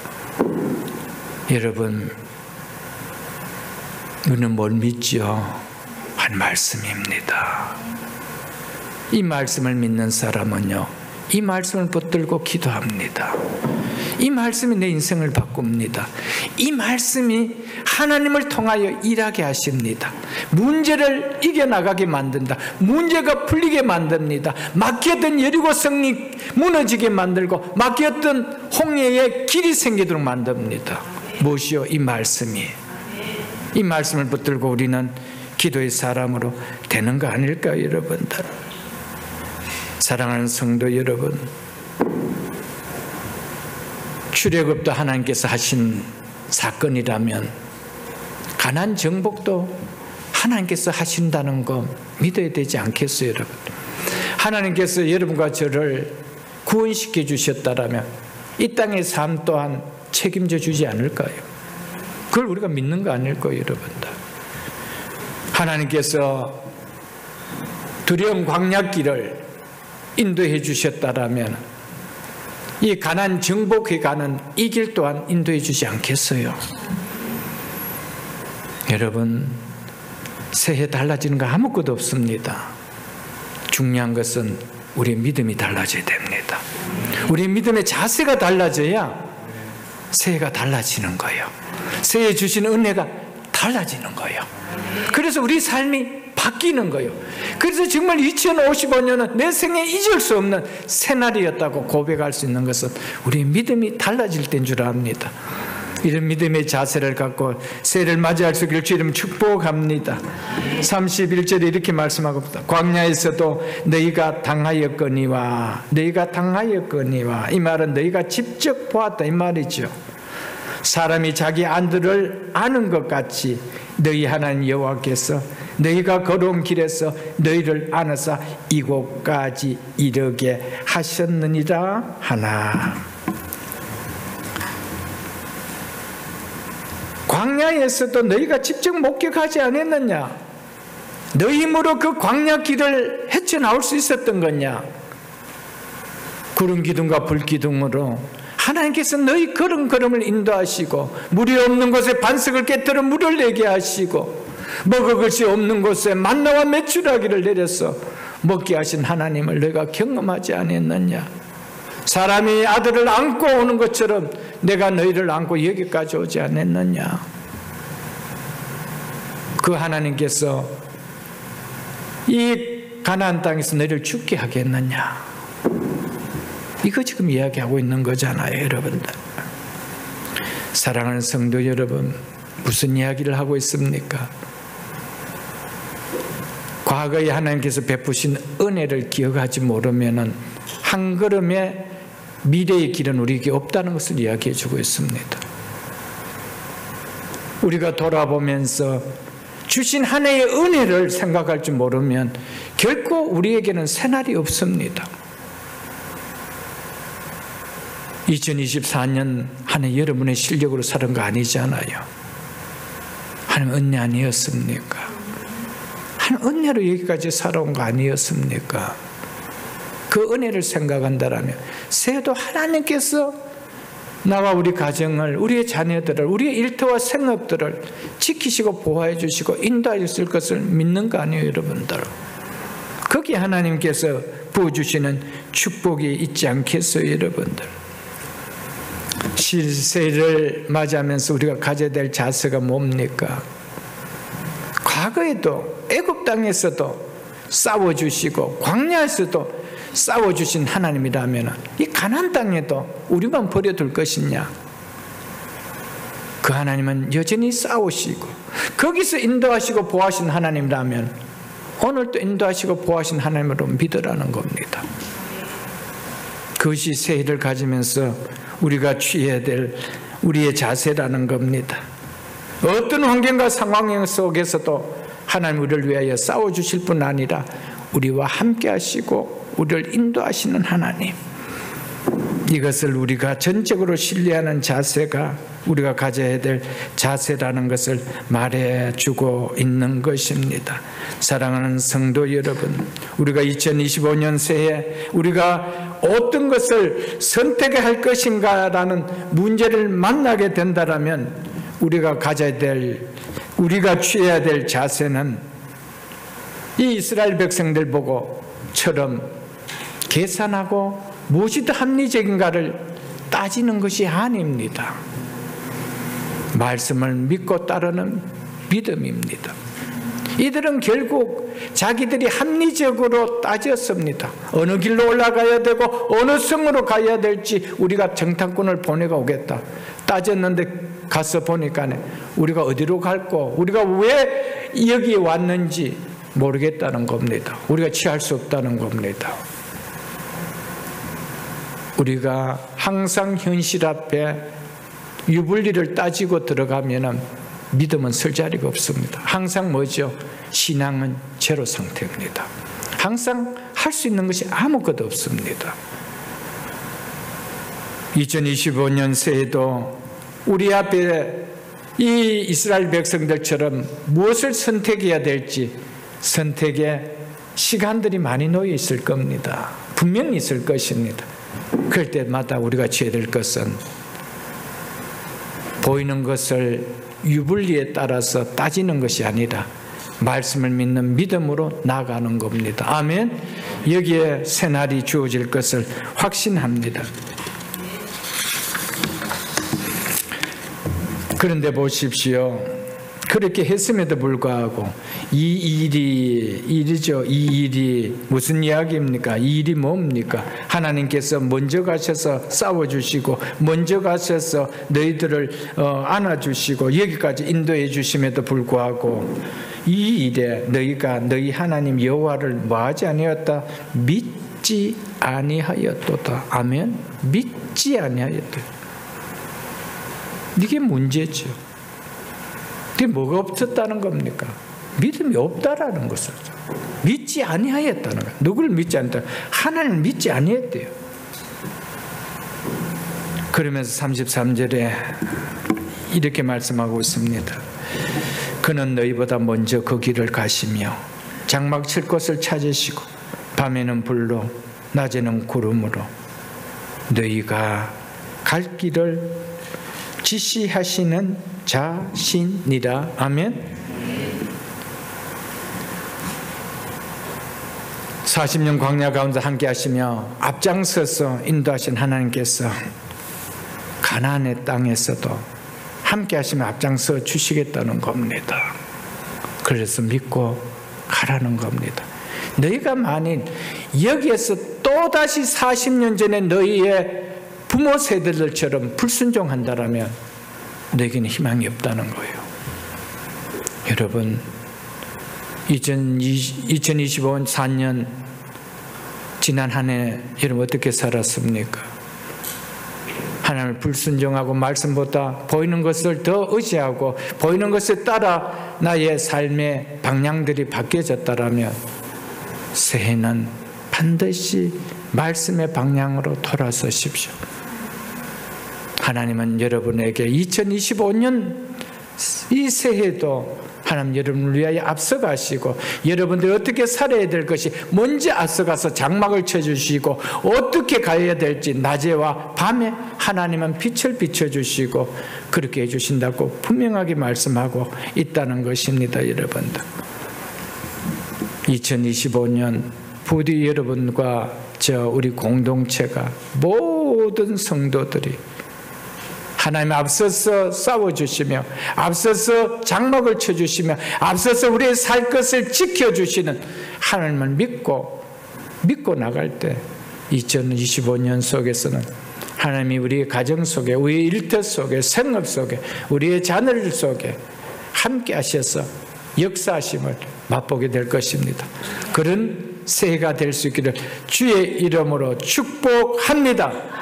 여러분, 우리는 뭘 믿죠? 한 말씀입니다. 이 말씀을 믿는 사람은요, 이 말씀을 붙들고 기도합니다. 이 말씀이 내 인생을 바꿉니다. 이 말씀이 하나님을 통하여 일하게 하십니다. 문제를 이겨나가게 만든다. 문제가 풀리게 만듭니다. 막혔던 여리고 성이 무너지게 만들고 막혔던 홍해에 길이 생기도록 만듭니다. 무엇이요? 이 말씀이. 이 말씀을 붙들고 우리는 기도의 사람으로 되는 거 아닐까요, 여러분들? 사랑하는 성도 여러분, 출애굽도 하나님께서 하신 사건이라면 가나안 정복도 하나님께서 하신다는 거 믿어야 되지 않겠어요, 여러분? 하나님께서 여러분과 저를 구원시켜 주셨다라면 이 땅의 삶 또한 책임져 주지 않을까요? 그걸 우리가 믿는 거 아닐까요, 여러분들? 하나님께서 두려운 광야길을 인도해 주셨다라면 이 가나안 정복해 가는 이 길 또한 인도해 주지 않겠어요? 여러분, 새해 달라지는 거 아무것도 없습니다. 중요한 것은 우리의 믿음이 달라져야 됩니다. 우리의 믿음의 자세가 달라져야 새해가 달라지는 거예요. 새해 주시는 은혜가 달라지는 거예요. 그래서 우리 삶이 바뀌는 거예요. 그래서 정말 2055년은 내 생에 잊을 수 없는 새날이었다고 고백할 수 있는 것은 우리의 믿음이 달라질 때인 줄 압니다. 이런 믿음의 자세를 갖고 새해를 맞이할 수 있기를 주님 축복합니다. 31절에 이렇게 말씀하고 있다. 광야에서도 너희가 당하였거니와 이 말은 너희가 직접 보았다 이 말이죠. 사람이 자기 안들을 아는 것 같이 너희 하나님 여호와께서 너희가 걸어온 길에서 너희를 안으사 이곳까지 이르게 하셨느니라 하나. 광야에서도 너희가 직접 목격하지 않았느냐? 너희 힘으로 그 광야 길을 헤쳐나올 수 있었던 거냐? 구름 기둥과 불 기둥으로 하나님께서 너희 걸음걸음을 인도하시고 물이 없는 곳에 반석을 깨뜨려 물을 내게 하시고 먹을 것이 없는 곳에 만나와 메추라기를 내려서 먹게 하신 하나님을 너희가 경험하지 않았느냐? 사람이 아들을 안고 오는 것처럼 내가 너희를 안고 여기까지 오지 않았느냐? 그 하나님께서 이 가나안 땅에서 너희를 죽게 하겠느냐? 이거 지금 이야기하고 있는 거잖아요, 여러분들. 사랑하는 성도 여러분, 무슨 이야기를 하고 있습니까? 과거에 하나님께서 베푸신 은혜를 기억하지 모르면은 한 걸음의 미래의 길은 우리에게 없다는 것을 이야기해 주고 있습니다. 우리가 돌아보면서 주신 한 해의 은혜를 생각할 줄 모르면 결코 우리에게는 새날이 없습니다. 2024년 한 해 여러분의 실력으로 사는 거 아니잖아요. 하나님 은혜 아니었습니까? 하나님 은혜로 여기까지 살아온 거 아니었습니까? 그 은혜를 생각한다면 새해도 하나님께서 나와 우리 가정을, 우리의 자녀들을, 우리의 일터와 생업들을 지키시고 보호해 주시고 인도해 주실 것을 믿는 거 아니에요, 여러분들? 거기에 하나님께서 부어주시는 축복이 있지 않겠어요, 여러분들? 새해를 맞이하면서 우리가 가져야 될 자세가 뭡니까? 과거에도 애굽 땅에서도 싸워주시고 광야에서도 싸워주신 하나님이라면 이 가나안 땅에도 우리만 버려둘 것이냐? 그 하나님은 여전히 싸우시고 거기서 인도하시고 보호하신 하나님이라면 오늘도 인도하시고 보호하신 하나님으로 믿으라는 겁니다. 그것이 새해를 가지면서 우리가 취해야 될 우리의 자세라는 겁니다. 어떤 환경과 상황 속에서도 하나님 우리를 위하여 싸워주실 뿐 아니라 우리와 함께 하시고 우리를 인도하시는 하나님, 이것을 우리가 전적으로 신뢰하는 자세가 우리가 가져야 될 자세라는 것을 말해주고 있는 것입니다. 사랑하는 성도 여러분, 우리가 2025년 새해 우리가 어떤 것을 선택해야 할 것인가라는 문제를 만나게 된다면 우리가 가져야 될, 우리가 취해야 될 자세는 이 이스라엘 백성들 보고처럼 계산하고 무엇이 더 합리적인가를 따지는 것이 아닙니다. 말씀을 믿고 따르는 믿음입니다. 이들은 결국 자기들이 합리적으로 따졌습니다. 어느 길로 올라가야 되고 어느 성으로 가야 될지 우리가 정탐꾼을 보내고 오겠다. 따졌는데 가서 보니까 우리가 어디로 갈고 우리가 왜 여기에 왔는지 모르겠다는 겁니다. 우리가 취할 수 없다는 겁니다. 우리가 항상 현실 앞에 유불리를 따지고 들어가면 믿음은 설 자리가 없습니다. 항상 뭐죠? 신앙은 제로 상태입니다. 항상 할 수 있는 것이 아무것도 없습니다. 2025년 새해도 우리 앞에 이 이스라엘 백성들처럼 무엇을 선택해야 될지 선택의 시간들이 많이 놓여 있을 겁니다. 분명히 있을 것입니다. 그럴 때마다 우리가 취해야 될 것은 보이는 것을 유불리에 따라서 따지는 것이 아니라 말씀을 믿는 믿음으로 나아가는 겁니다. 아멘. 여기에 새날이 주어질 것을 확신합니다. 그런데 보십시오. 그렇게 했음에도 불구하고 이 일이 무슨 이야기입니까? 이 일이 뭡니까? 하나님께서 먼저 가셔서 싸워주시고 먼저 가셔서 너희들을 안아주시고 여기까지 인도해 주심에도 불구하고 이 일에 너희가 너희 하나님 여호와를 뭐하지 아니하였다? 믿지 아니하였도다. 아멘. 믿지 아니하였다. 이게 문제죠. 그게 뭐가 없었다는 겁니까? 믿음이 없다라는 것을 믿지 아니하였다는 거예요. 누구를 믿지 않다? 하나님을 믿지 아니했대요. 그러면서 33절에 이렇게 말씀하고 있습니다. 그는 너희보다 먼저 그 길을 가시며 장막 칠 곳을 찾으시고 밤에는 불로 낮에는 구름으로 너희가 갈 길을 지시하시는 자신이라. 아멘. 40년 광야 가운데 함께 하시며 앞장서서 인도하신 하나님께서 가나안의 땅에서도 함께 하시며 앞장서 주시겠다는 겁니다. 그래서 믿고 가라는 겁니다. 너희가 만일 여기에서 또다시 40년 전에 너희의 부모 세대들처럼 불순종한다라면 너에게는 희망이 없다는 거예요. 여러분 2025년 4년 지난 한 해 여러분 어떻게 살았습니까? 하나님을 불순종하고 말씀보다 보이는 것을 더 의지하고 보이는 것에 따라 나의 삶의 방향들이 바뀌어졌다라면 새해는 반드시 말씀의 방향으로 돌아서십시오. 하나님은 여러분에게 2025년 이 새해도 하나님 여러분을 위하여 앞서가시고 여러분들이 어떻게 살아야 될 것이 먼저 앞서가서 장막을 쳐주시고 어떻게 가야 될지 낮에와 밤에 하나님은 빛을 비춰주시고 그렇게 해주신다고 분명하게 말씀하고 있다는 것입니다. 여러분들 2025년 부디 여러분과 우리 공동체가 모든 성도들이 하나님 앞서서 싸워주시며 앞서서 장막을 쳐주시며 앞서서 우리의 살 것을 지켜주시는 하나님을 믿고 나갈 때 2025년 속에서는 하나님이 우리의 가정 속에 우리의 일터 속에 생업 속에 우리의 자녀들 속에 함께 하셔서 역사하심을 맛보게 될 것입니다. 그런 새해가 될 수 있기를 주의 이름으로 축복합니다.